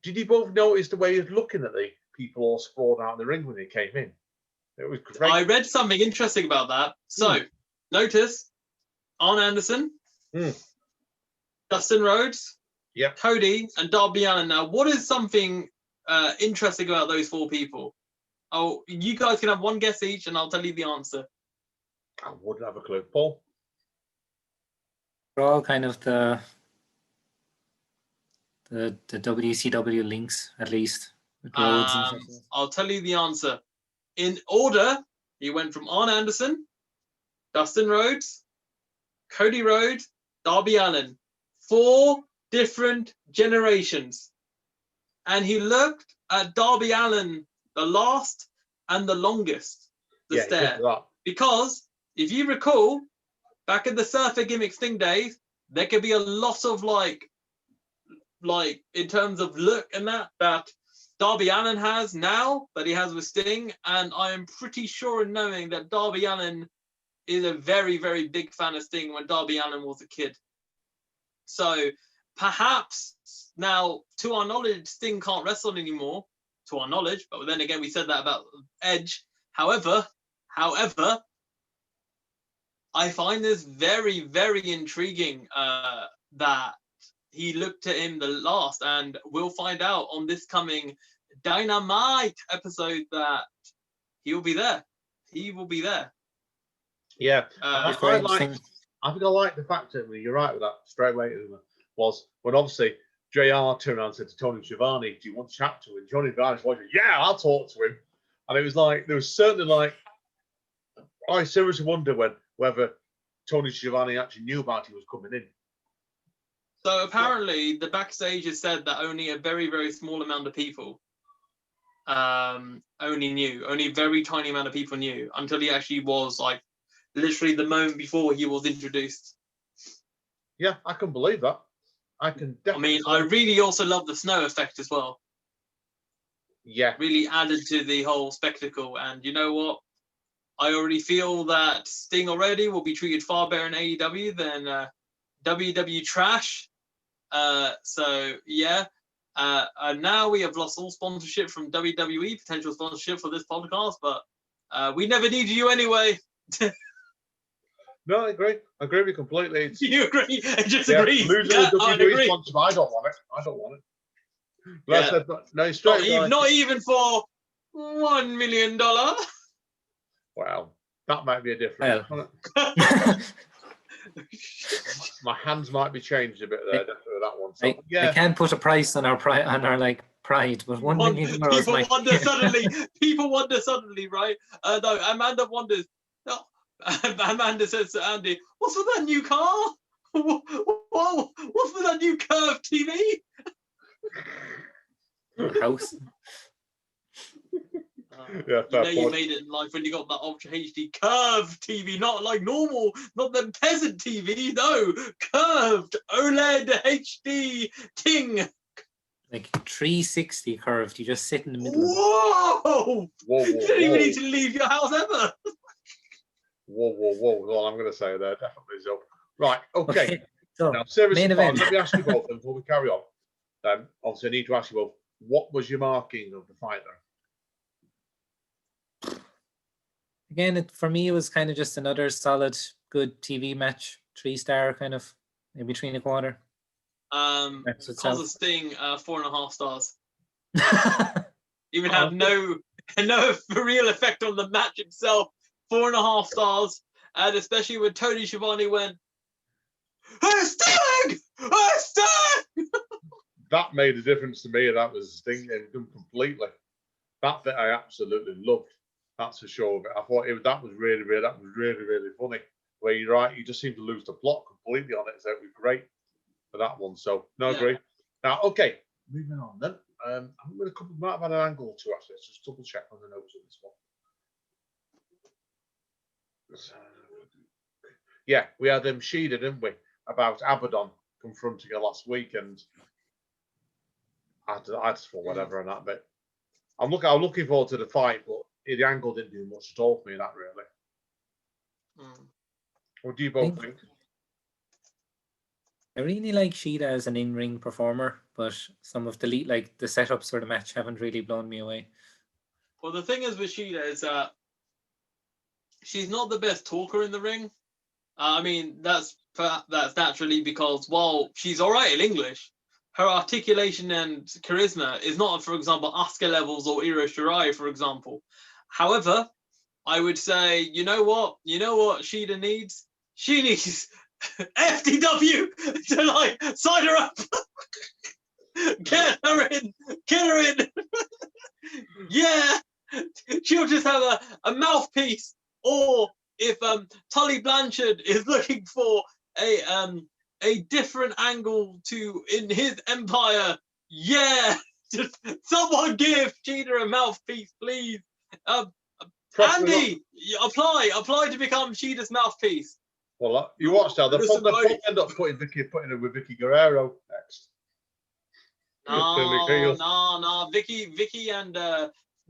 Did you both notice the way he was looking at the people all sprawled out in the ring when he came in? It was great. I read something interesting about that. So, notice Arn Anderson, Dustin Rhodes, Cody, and Darby Allin. Now, what is something interesting about those 4 people? Oh, you guys can have one guess each, and I'll tell you the answer. I wouldn't have a clue. Paul? They're all kind of the WCW links, at least. With Rhodes and stuff. I'll tell you the answer. In order, he went from Arn Anderson, Dustin Rhodes, Cody Rhodes, Darby Allin. 4 different generations. And he looked at Darby Allin the last and the longest, the stare. Because, if you recall, back in the Surfer gimmick Sting days, there could be a lot of like in terms of look and that Darby Allin has now, that he has with Sting, and I am pretty sure in knowing that Darby Allin is a very, very big fan of Sting when Darby Allin was a kid. So perhaps now, to our knowledge, Sting can't wrestle anymore, to our knowledge. But then again, we said that about Edge. However, I find this very, very intriguing that he looked at him the last, and we'll find out on this coming Dynamite episode that he will be there. He will be there. Yeah, It's very interesting. I think I like the fact that you're right with that straight away. Was when obviously JR turned around and said to Tony Schiavone, "Do you want to chat to him?" Tony Schiavone's like, "Yeah, I'll talk to him." And it was like there was certainly like I seriously wonder whether Tony Schiavone actually knew about he was coming in. So apparently, the backstage has said that only a very, very small amount of people only knew. Only a very tiny amount of people knew until he actually was like literally the moment before he was introduced. Yeah, I can believe that. I can definitely. I really also love the snow effect as well. Yeah. Really added to the whole spectacle. And you know what? I already feel that Sting already will be treated far better in AEW than WWE trash. So yeah. And now we have lost all sponsorship from WWE, potential sponsorship for this podcast, but we never needed you anyway. No, I agree. I agree with you completely. Do you agree? I just agree. Losing Yeah, the I WWE agree. sponsor, I don't want it. I don't want it. But I said, no, straight Not even for $1 million. Wow, that might be a difference. Well. My hands might be changed a bit there definitely with that one. So, I can't put a price on our pride, but $1 million People wonder suddenly, right? No, Amanda wonders. No, Amanda says to Andy, "What's with that new car? What's with that new curved TV?" House. Yeah, you made it in life when you got that Ultra HD curved TV, not like normal, not the peasant TV, no, curved OLED HD ting. Like 360 curved, you just sit in the middle. Whoa! You don't even need to leave your house ever. Whoa. Well, I'm going to say there, definitely so. Right, okay. So, now, seriously, main event. let me ask you both before we carry on. Obviously, I need to ask you both, what was your marking of the fighter? Again, for me, it was kind of just another solid, good TV match. 3-star, kind of, maybe 3.25. Because of Sting, 4.5 stars. Even had no real effect on the match itself. 4.5 stars, and especially when Tony Schiavone went, "Hey, Sting! Hey, Sting!" That made a difference to me. That was Sting completely. That bit I absolutely loved. That's for sure. I thought that was really, really funny. Where you're right, you just seem to lose the plot completely on it. So it was great for that one. So no, agree. Now, okay, moving on then. I'm going to might have had an angle to actually. Let's just double check on the notes of this one. Yeah, we had Shida, didn't we, about Abaddon confronting her last week, and I just thought whatever on that bit. I'm looking forward to the fight, but the angle didn't do much at all for me. That really. What do you both think? I really like Shida as an in-ring performer, but some of the setups for the match haven't really blown me away. Well, the thing is with Shida is that she's not the best talker in the ring. I mean, that's naturally because while she's all right in English, her articulation and charisma is not, for example, Asuka levels or Io Shirai, for example. However, I would say, you know what Shida needs? She needs FTW to sign her up. Get her in. Yeah, she'll just have a mouthpiece. Or if Tully Blanchard is looking for a different angle in his empire, yeah, just someone give Shida a mouthpiece, please. Andy, apply to become Shida's mouthpiece. Well, you watched how they'll probably end up putting her with Vicky Guerrero next. No. Vicky and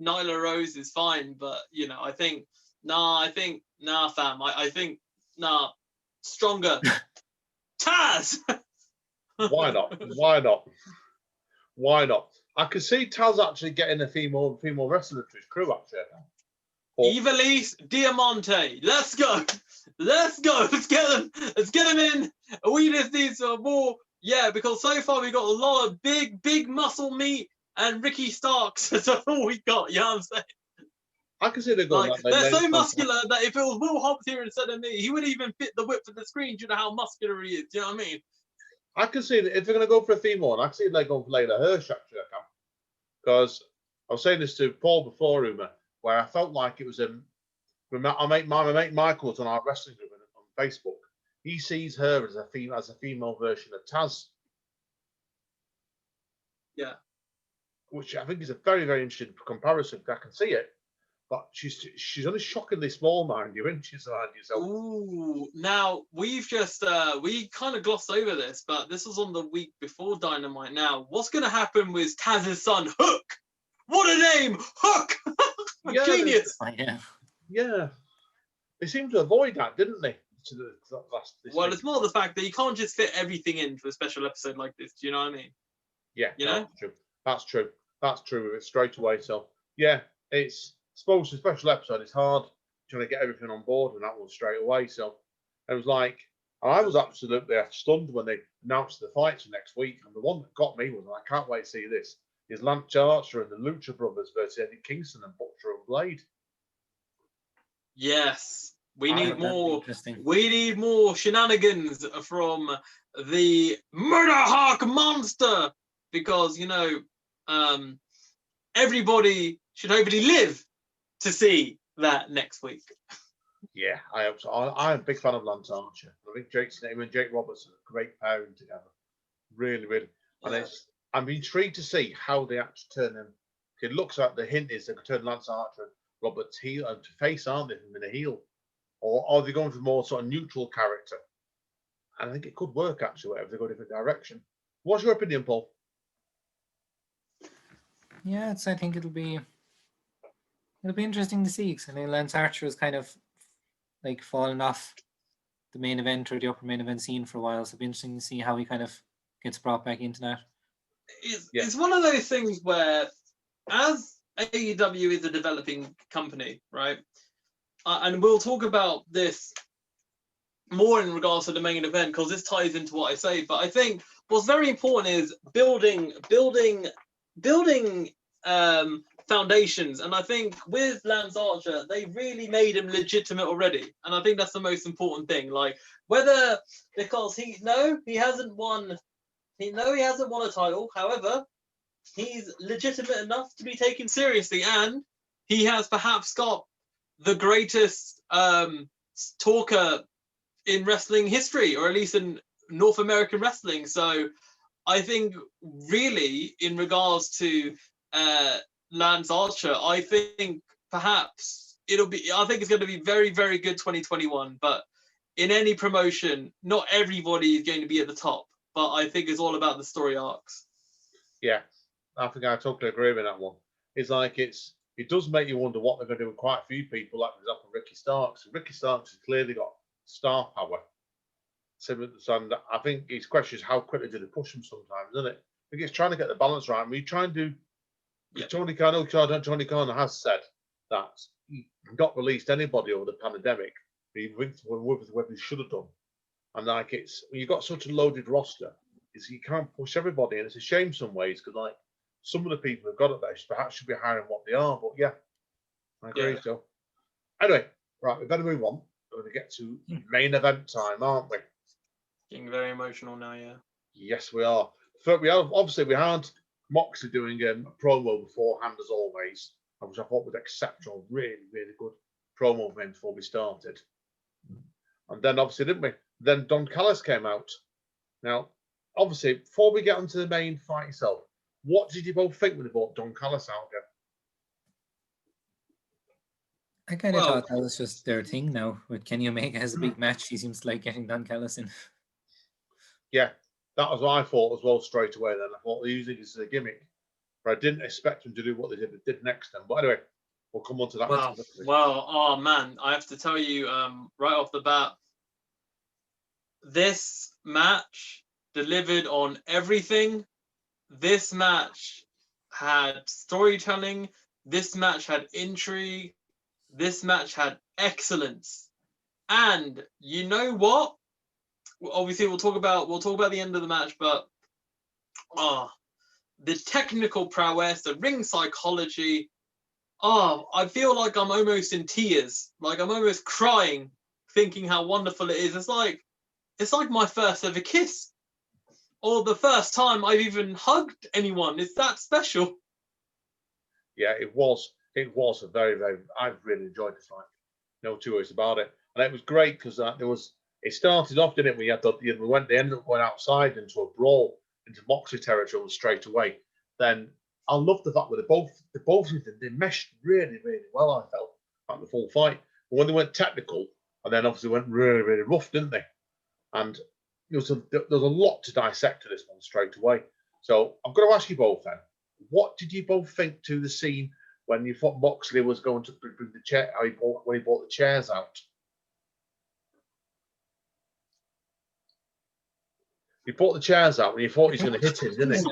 Nyla Rose is fine, but I think stronger. Taz. Why not? I could see Taz actually getting a female wrestler to his crew, actually. But Evilise Diamante. Let's go. Let's go. Let's get them. Let's get them in. We just need some more. Yeah, because so far we got a lot of big muscle meat and Ricky Starks. That's all we got. You know what I'm saying? I can see they're going Like, that. they're so muscular that if it was Will Hobbs here instead of me, he wouldn't even fit the width of the screen due to how muscular he is. Do you know what I mean? I can see that if they're going to go for a female one, I can see they're going for Layla Hirsch, actually. I can. Because I was saying this to Paul before, Umor, where I felt like it was my mate Michael's on our wrestling group on Facebook. He sees her as a female version of Taz. Yeah. Which I think is a very, very interesting comparison. I can see it. But she's only shockingly small, mind you, isn't she? So, ooh, now we've just we kind of glossed over this, but this was on the week before Dynamite. Now, what's going to happen with Taz's son, Hook? What a name, Hook! Yeah, Genius. Yeah, they seemed to avoid that, didn't they? Well, it's more the fact that you can't just fit everything into a special episode like this. Do you know what I mean? Yeah, you know, that's true. That's true with it straight away. So yeah, it's. I suppose the special episode is hard trying to get everything on board and that one straight away. So it was like, I was absolutely stunned when they announced the fights for next week. And the one that got me was, I can't wait to see this, is Lance Archer and the Lucha Brothers versus Eddie Kingston and Butcher and Blade. Yes, we need more. We need more shenanigans from the Murder Hawk monster because everybody should hopefully live to see that next week. Yeah, I hope so. I'm a big fan of Lance Archer. I think him and Jake Roberts are a great pairing together. Really, really. And I'm intrigued to see how they actually turn him. It looks like the hint is they could turn Lance Archer and Roberts heel and to face, aren't they, in a heel? Or are they going for more sort of neutral character? And I think it could work actually, if they go a different direction. What's your opinion, Paul? Yeah, I think it'll be interesting to see because I mean Lance Archer is kind of like fallen off the main event or the upper main event scene for a while, so it'll be interesting to see how he kind of gets brought back into that. It's one of those things where, as AEW is a developing company, right? And we'll talk about this more in regards to the main event because this ties into what I say. But I think what's very important is building foundations, and I think with Lance Archer they really made him legitimate already, and I think that's the most important thing. Like whether because he hasn't won a title, however he's legitimate enough to be taken seriously, and he has perhaps got the greatest talker in wrestling history, or at least in North American wrestling. So I think really in regards to Lance Archer, I think perhaps I think it's going to be very, very good 2021. But in any promotion, not everybody is going to be at the top. But I think it's all about the story arcs. Yeah, I think I totally agree with that one. It's like it does make you wonder what they're going to do with quite a few people, like for example Ricky Starks. Ricky Starks has clearly got star power. And I think his question is how quickly do they push him sometimes, isn't it? I think it's trying to get the balance right. I mean, try and do. Yeah. Tony Khan has said that he not released anybody over the pandemic. He whether he should have done, and like it's when you've got such a loaded roster, is you can't push everybody, and it's a shame some ways because like some of the people who've got it there perhaps should be hiring what they are. But yeah, I agree. Yeah. So anyway, right, we better move on. We're going to get to main event time, aren't we? Getting very emotional now, yeah. Yes, we are. We had Moxley doing a promo beforehand as always, which I thought was exceptional, really, really good promo of him before we started. And then obviously, didn't we? Then Don Callis came out. Now, obviously, before we get onto the main fight itself, what did you both think when they brought Don Callis out again? I kind of thought that was just their thing now. With Kenny Omega has a big match, he seems to like getting Don Callis in. Yeah, that was what I thought as well straight away then. I thought they used it as a gimmick, but I didn't expect them to do what they did next time. But anyway, we'll come on to that. Well, oh man, I have to tell you right off the bat, this match delivered on everything. This match had storytelling. This match had intrigue. This match had excellence. And you know what? Obviously, we'll talk about the end of the match, but the technical prowess, the ring psychology. I feel like I'm almost in tears. Like I'm almost crying, thinking how wonderful it is. It's like my first ever kiss, or the first time I've even hugged anyone. It's that special. Yeah, it was. It was a very, very. I really enjoyed the fight. No two ways about it. And it was great because there was. It started off, didn't it? We ended up going outside into a brawl into Moxley territory straight away. Then I love the fact that they meshed really, really well. I felt at the full fight. But when they went technical, and then obviously went really, really rough, didn't they? And there was a lot to dissect to this one straight away. So I'm going to ask you both then. What did you both think to the scene when you thought Moxley was going to bring the chair? When he brought the chairs out? He brought the chairs out when he thought he was going to hit him, didn't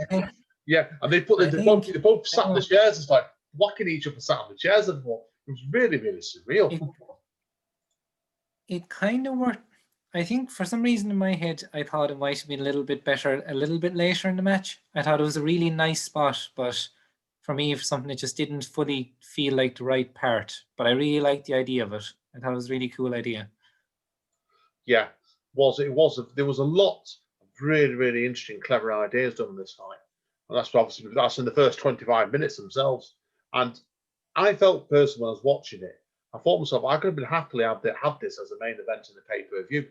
he? Yeah, and they both sat on the chairs. It's like whacking each other sat on the chairs. And it was really, really surreal. It kind of worked. I think for some reason in my head, I thought it might have been a little bit better a little bit later in the match. I thought it was a really nice spot, but for me, for something that just didn't fully feel like the right part. But I really liked the idea of it. I thought it was a really cool idea. Yeah, there was a lot of really, really interesting, clever ideas done in this fight. And that's in the first 25 minutes themselves. And I felt personally when I was watching it, I thought to myself, I could have been happily had this as a main event in the pay-per-view.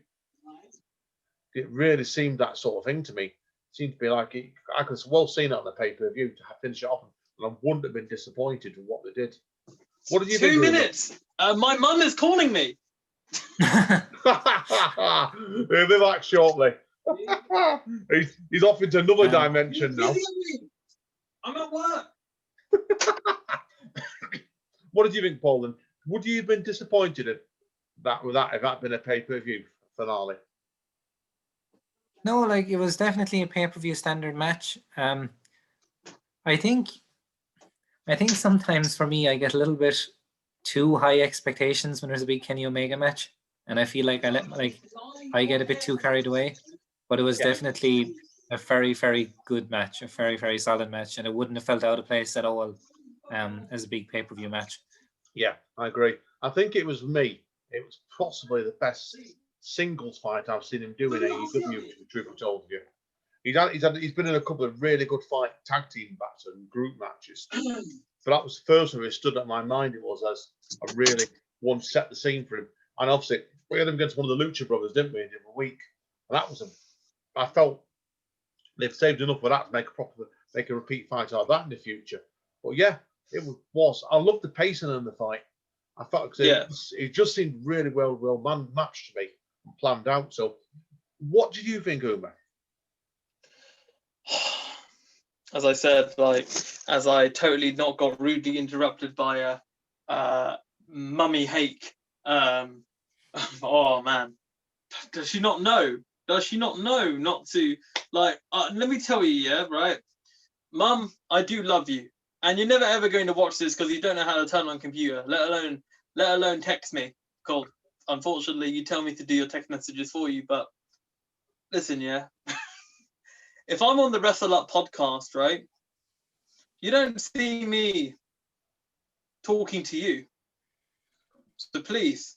It really seemed that sort of thing to me. It seemed to be like I could have well seen it on the pay-per-view to finish it off, and I wouldn't have been disappointed with what they did. What did you think? 2 minutes. My mum is calling me. He'll be back shortly. he's off into another dimension now. I'm at work. What did you think, Paul? Then would you have been disappointed if that had been a pay-per-view finale? No, like it was definitely a pay-per-view standard match. I think sometimes for me I get a little bit too high expectations when there's a big Kenny Omega match, and I feel like I get a bit too carried away. But it was definitely a very, very good match, a very, very solid match, and it wouldn't have felt out of place at all as a big pay-per-view match. Yeah, I agree. I think it was possibly the best singles fight I've seen him do in AEW, to be truthfully told you. He's been in a couple of really good tag team matches and group matches. But that was the first one that stood at my mind. It was as a really one set the scene for him. And obviously we had him against one of the Lucha Brothers, didn't we, in a week? And that was I felt they've saved enough for that to make a repeat fight out of that in the future. But yeah, it was. I loved the pacing in the fight. I felt it just seemed really well matched to me and planned out. So, what did you think, Umor? As I said, as I totally not got rudely interrupted by Mummy Hake. Oh man, does she not know? Does she not know not to let me tell you, right? Mum, I do love you. And you're never ever going to watch this because you don't know how to turn on computer, let alone text me. Cool. Unfortunately, you tell me to do your text messages for you, but listen, yeah. If I'm on the Wrestle-Up podcast, right, you don't see me talking to you. So please,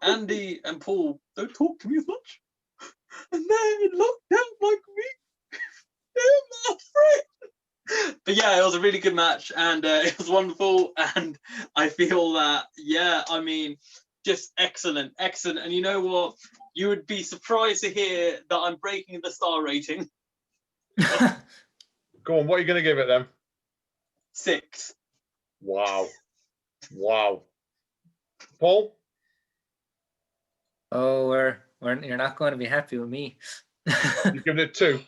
Andy and Paul, don't talk to me as much. And they're locked down like me. They're my friend. But yeah, it was a really good match, and it was wonderful. And I feel that, just excellent. And you know what? You would be surprised to hear that I'm breaking the star rating. Go on, what are you going to give it then? 6. Wow. Paul? Oh, you're not going to be happy with me. You're giving it 2.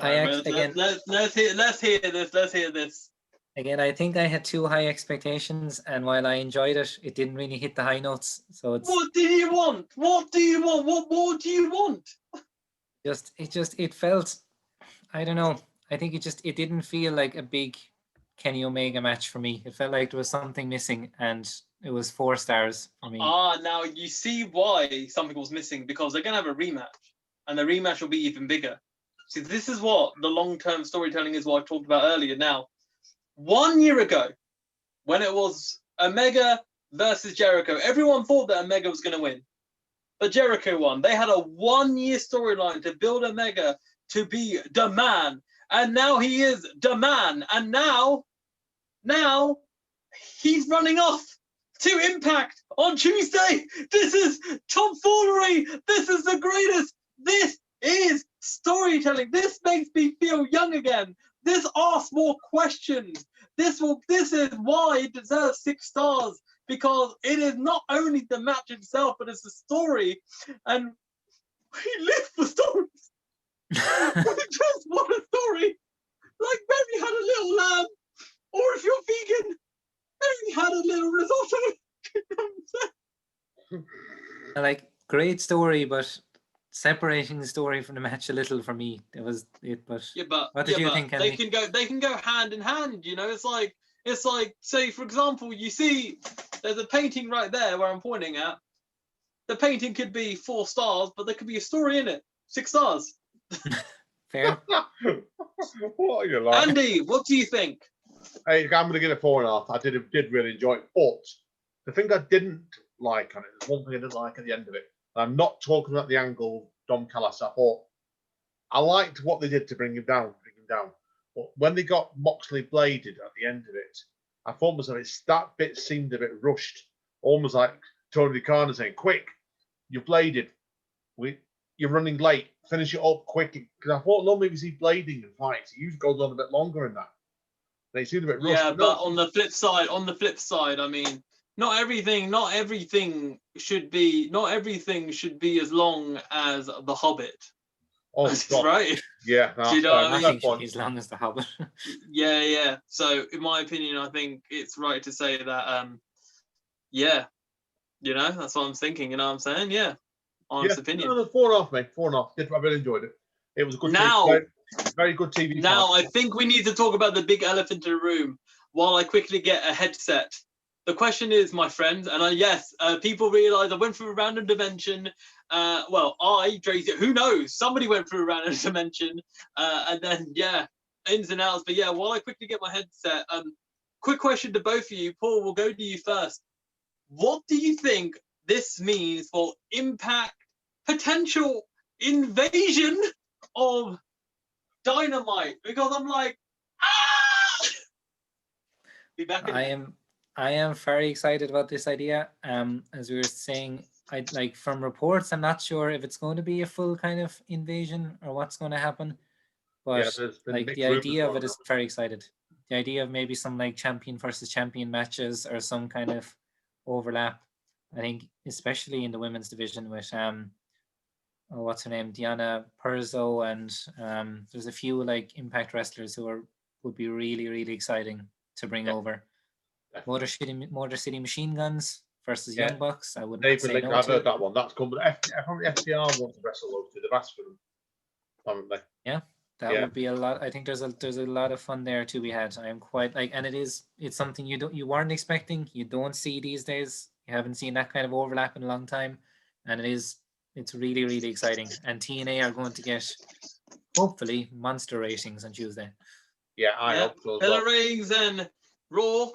Let's hear this. Again, I think I had too high expectations, and while I enjoyed it, it didn't really hit the high notes. So it's What do you want? What do you want? What more do you want? it felt. I don't know. I think it didn't feel like a big Kenny Omega match for me. It felt like there was something missing, and it was 4 stars for me. Now you see why something was missing, because they're gonna have a rematch, and the rematch will be even bigger. See, this is what the long-term storytelling is, what I talked about earlier. Now, 1 year ago, when it was Omega versus Jericho, everyone thought that Omega was going to win. But Jericho won. They had a 1 year storyline to build Omega to be the man. And now he is the man. And now he's running off to Impact on Tuesday. This is tomfoolery. This is the greatest. This is storytelling. This makes me feel young again. This asks more questions. This is why it deserves 6 stars, because it is not only the match itself, but it's the story. And we live for stories. We just want a story. Like maybe had a little lamb, or if you're vegan, maybe had a little risotto. You know what I'm saying? Like, great story, but separating the story from the match a little for me. It was it, but Yeah, but what did you think, they Andy? can go hand in hand. You know, it's like say for example, you see there's a painting right there where I'm pointing at. The painting could be 4 stars, but there could be a story in it. 6 stars. Fair. What are you like? Andy, what do you think? Hey, I'm going to give it 4.5. I did really enjoy it, but the thing I didn't like on it, there's one thing I didn't like at the end of it. I'm not talking about the angle Dom Callis. I thought I liked what they did to bring him down. But when they got Moxley bladed at the end of it, I thought that bit seemed a bit rushed, almost like Tony Khan saying, "Quick, you're bladed. You're running late. Finish it up quick." Because I thought normally we see blading and fights. It usually goes on a bit longer than that. They seemed a bit rushed. Yeah, but on the flip side, I mean, not everything should be as long as The Hobbit. Oh, God. Right? Yeah, no, Do you know what I mean? Nothing should be as long as the Hobbit. Yeah. So, in my opinion, I think it's right to say that, yeah, you know, that's what I'm thinking. You know what I'm saying? Yeah, honest opinion. No, 4.5, mate. 4.5. I really enjoyed it. It was a good Now, TV, very good TV. Now, I think we need to talk about the big elephant in the room while I quickly get a headset. The question is, my friend, and yes, people realize I went through a random dimension. Dray, who knows? Somebody went through a random dimension, and then, yeah, ins and outs. But yeah, while I quickly get my headset, quick question to both of you. Paul, we'll go to you first. What do you think this means for Impact potential invasion of Dynamite? Because I'm like, be back. I am very excited about this idea. As we were saying, from reports, I'm not sure if it's going to be a full kind of invasion or what's going to happen. But the idea of it is very excited. The idea of maybe some like champion versus champion matches or some kind of overlap. I think especially in the women's division with what's her name, Diana Perzo, and there's a few like Impact wrestlers who would be really, really exciting to bring over. Motor City Machine Guns versus Young Bucks. I wouldn't say no I've to. heard that one. That's coming. FTR wants to wrestle those two. They've asked for them, haven't they? Yeah, that would be a lot. I think there's a lot of fun there to be had. I am quite and it's something you weren't expecting. You don't see these days. You haven't seen that kind of overlap in a long time, and it's really, really exciting. And TNA are going to get hopefully monster ratings on Tuesday. Yeah, I hope so. Better ratings than Raw.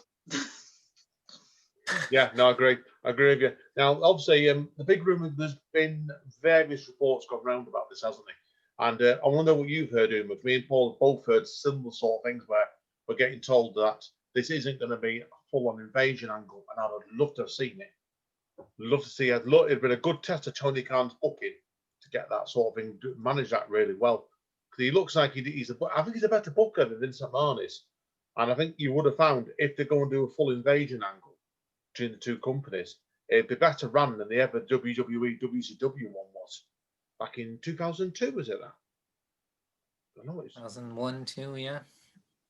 Yeah, no, I agree with you. Now, obviously, the big rumor, there's been various reports gone around about this, hasn't there? And I want to know what you've heard, Umor. Me and Paul have both heard similar sort of things where we're getting told that this isn't going to be a full-on invasion angle, and I'd love to have seen it. Love to see it. It'd been a good test of Tony Khan's booking to get that sort of thing, manage that really well. Because he looks like I think he's a better booker than Vince McMahon is. And I think you would have found if they're going to do a full invasion angle between the two companies, it'd be better run than the ever WWE WCW one was back in 2002. Was it that? I don't know. 2001, 2, yeah.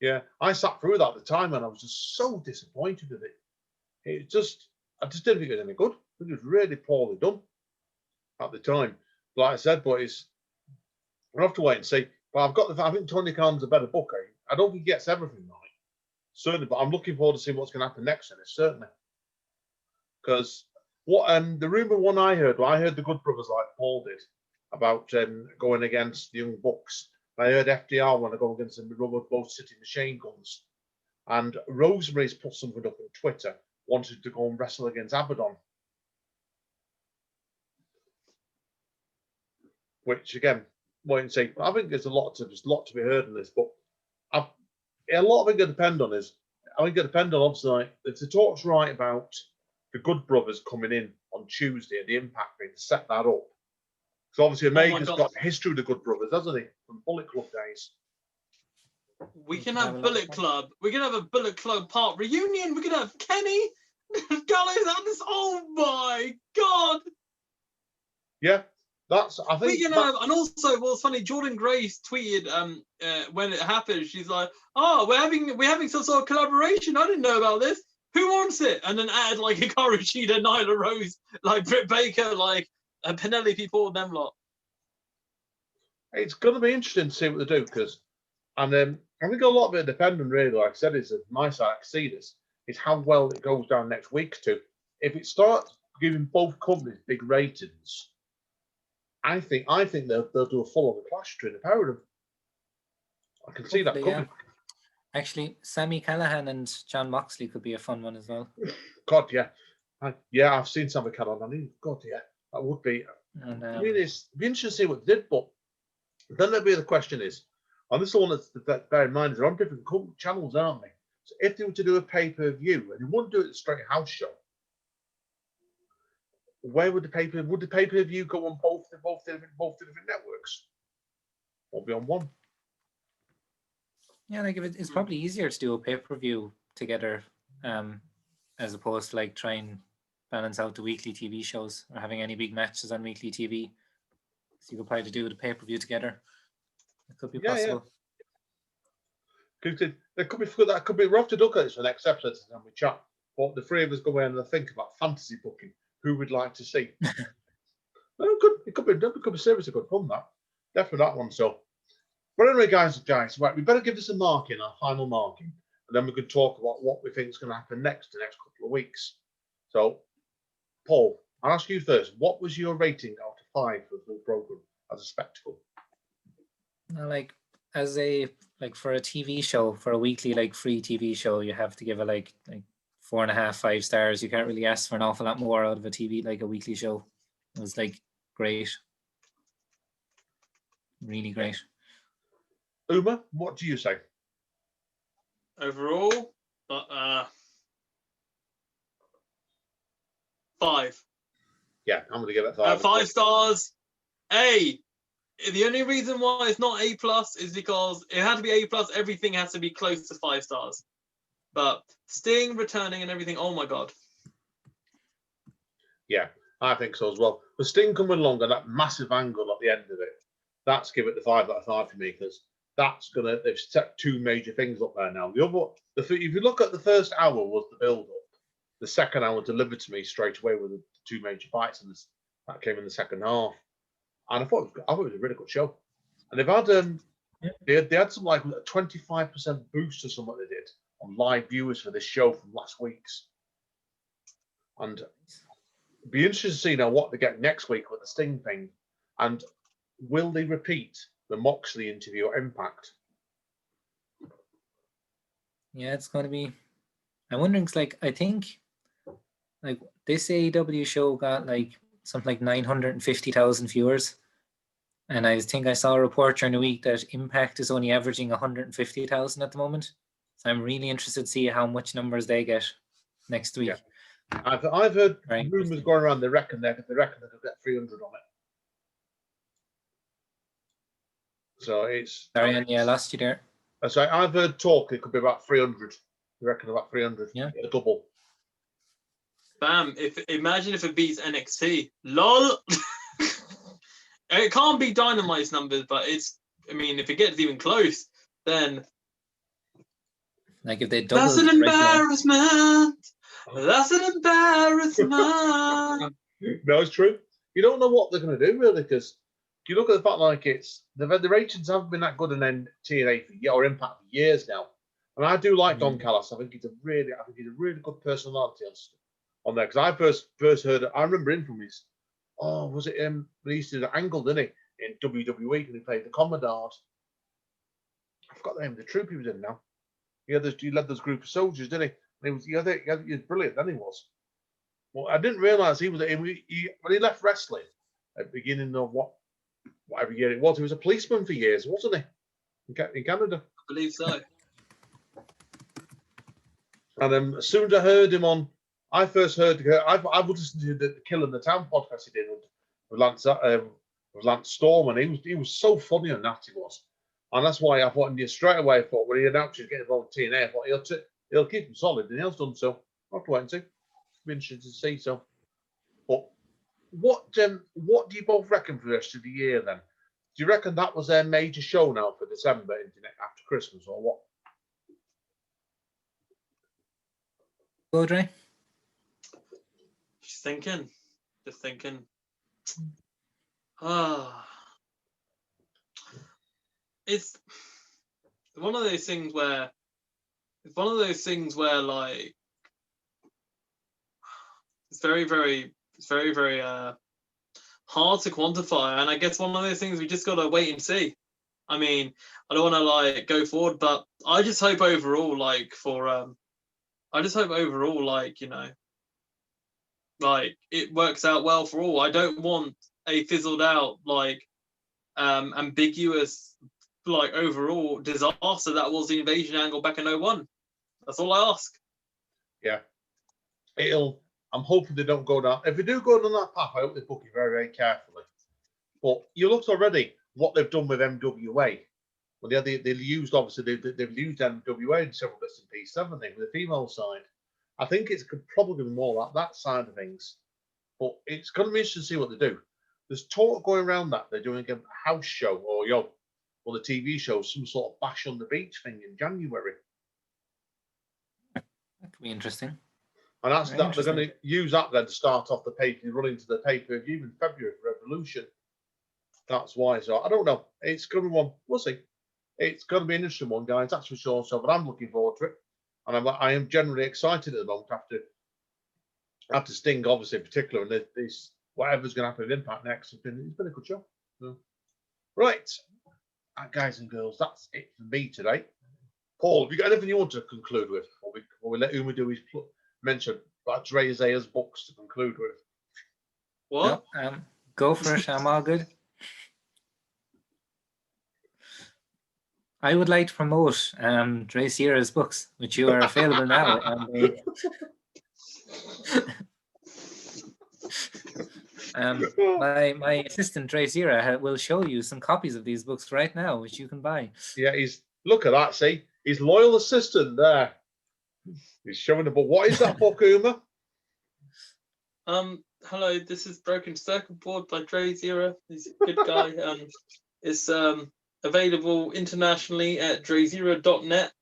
Yeah, I sat through that at the time and I was just so disappointed with it. I just didn't think it was any good. I think it was really poorly done at the time. Like I said, but we'll have to wait and see. But I think Tony Khan's a better booker. I don't think he gets everything right, certainly. But I'm looking forward to seeing what's going to happen next in it, certainly. Because the rumor one I heard the Good Brothers like Paul did about going against the Young Bucks. I heard FDR want to go against them, both City Machine Guns. And Rosemary's put something up on Twitter, wanted to go and wrestle against Abaddon. Which again, wait and see. I think there's a lot to be heard in this, but a lot of it going to depend on obviously like, if the talk's right about the Good Brothers coming in on Tuesday at the Impact thing to set that up. So obviously Omega's got history with the Good Brothers, hasn't he? From Bullet Club days. We can have Bullet Club. We can have a Bullet Club part reunion. We can have Kenny, Gallows, Anderson. Oh my God! Yeah, I think we can have. And also, what's funny? Jordan Grace tweeted when it happened. She's like, "Oh, we're having some sort of collaboration. I didn't know about this. Who wants it?" And then add like Hikaru Shida, Nyla Rose, like Britt Baker, like Penelope Ford, them lot. It's going to be interesting to see what they do I think a lot of it depending, really, like I said, is my side. I can see this is how well it goes down next week too. If it starts giving both companies big ratings, I think they'll do a full-on clash between the pair of them. I can see that coming. Yeah. Actually, Sami Callihan and John Moxley could be a fun one as well. God, yeah. I've seen Sami Callihan. God, yeah. That would be. And, I mean, it'd be interesting to see what they did, but then there'll be the question is, and this is the one that bear in mind, they're on different channels, aren't they? So if they were to do a pay-per-view, and they wouldn't do it straight house show, where would the pay-per-view go on both the different networks? Or be on one? Yeah, like it's probably easier to do a pay-per-view together, as opposed to like try and balance out the weekly TV shows or having any big matches on weekly TV. So you could probably do the pay-per-view together. It could be possible. Yeah. That could be. We'll have to look at this for the next episode and we chat. But the three of us go in and think about fantasy booking. Who we'd like to see? It could be seriously good fun. That definitely that one. So, but anyway, guys, right, we better give this a marking, our final marking, and then we can talk about what we think is going to happen the next couple of weeks. So, Paul, I'll ask you first. What was your rating out of 5 for the full program as a spectacle? Like for a TV show, for a weekly like free TV show, you have to give it like 4.5, 5 stars. You can't really ask for an awful lot more out of a TV, like a weekly show. It was like great. Really great. Umor, what do you say? Overall, 5. Yeah, I'm going to give it 5. 5 stars. The only reason why it's not A+ is because it had to be A+. Everything has to be close to 5 stars. But Sting returning and everything, oh my God. Yeah, I think so as well. The Sting coming along and that massive angle at the end of it, that's give it the 5 out of 5 for me, because they've set 2 major things up there now. If you look at the first hour was the build-up, the second hour delivered to me straight away with the 2 major fights, and that came in the second half. And I thought it was a really good show. And they've had they had some like a 25% boost or something they did on live viewers for this show from last week's. And it'd be interesting to see now what they get next week with the Sting thing. And will they repeat the Moxley interview at Impact? Yeah, it's going to be. I'm wondering, I think this AEW show got something like 950,000 viewers. And I think I saw a report during the week that Impact is only averaging 150,000 at the moment. So I'm really interested to see how much numbers they get next week. Yeah. I've heard rumors going around. They reckon they'll get 300 on it. So it's. Sorry, and I lost you there. So I've heard talk. It could be about 300. They reckon about 300. Yeah, a double. Bam! Imagine if it beats NXT. LOL. It can't be Dynamite's numbers, but if it gets even close, then if they double. That's an embarrassment. That's an embarrassment. No, it's true. You don't know what they're going to do really, because you look at the fact like the ratings haven't been that good in TNA or Impact for years now, and I do like Don Callis. I think he's a really good personality on there. Because I first heard it, I remember him from his was it when he used to do the Angle, didn't he, in WWE, and he played the Commodore. I forgot the name of the troop he was in now. He led this group of soldiers, didn't he? And he was brilliant. Then he was. Well, I didn't realise when he left wrestling at the beginning of whatever year it was. He was a policeman for years, wasn't he? In Canada, I believe so. And as soon as I heard him I first heard. I would listen to the Killing the Town podcast he did with Lance Storm, and he was so funny on that, he was. And that's why I thought straight away. I thought when he announced he's getting involved in TNA, I thought he'll keep him solid, and he's done so. I'll have to wait and see. Be interested to see. So, but what do you both reckon for the rest of the year then? Do you reckon that was their major show now for December after Christmas, or what? Go, Dray. Just thinking. It's one of those things where like it's very, very hard to quantify, and I guess one of those things we just gotta wait and see. I mean, I don't want to like go forward, but I just hope overall, like like it works out well for all. I don't want a fizzled out, like ambiguous, like overall disaster that was the invasion angle back in 01. That's all I ask. Yeah. I'm hoping they don't go down. If they do go down that path, I hope they book it very, very carefully. But you looked already what they've done with MWA. Well, they've used, obviously, they've used MWA in several bits and pieces, haven't they, with the female side. I think it's probably more like that side of things. But it's going to be interesting to see what they do. There's talk going around that they're doing a house show or the TV show, some sort of Bash on the Beach thing in January. That could be interesting. And they're going to use that then to start off the pay-per-view, run into the pay-per-view in February for Revolution. That's why. So I don't know. It's going to be one. We'll see. It's going to be an interesting one, guys. That's for sure. So, but I'm looking forward to it, and I am generally excited at the moment after Sting, obviously, in particular, and this whatever's going to happen with Impact next. It's been a good show. So, right, guys and girls, that's it for me today. Paul, have you got anything you want to conclude with, or we let Umor do his mention about Dray Zera's books to conclude with? What? No, go for it. I'm all good. I would like to promote Dray Zera's books, which you are available now. My assistant Dray Zera will show you some copies of these books right now, which you can buy. Yeah, look at that. See, his loyal assistant there. He's showing the book. What is that book, Umor? Hello, this is Broken Circuit Board by Dray Zera. He's a good guy. It's available internationally at drayzera.net.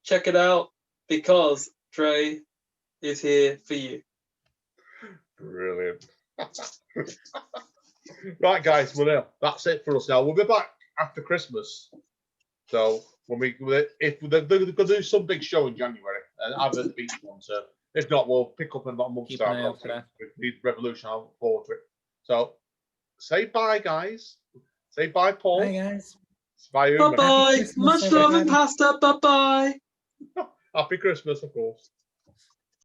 Check it out because Dray is here for you. Brilliant. Right, guys, that's it for us now. We'll be back after Christmas. So if they're going to do some big show in January, either the beach one. So if not, we'll pick up in about a month's time. With Revolution, I'll look forward to it. So say bye, guys. Say bye, Paul. Bye, guys. Bye, Umor. Bye-bye. Much love and pasta. Bye-bye. Happy Christmas, of course.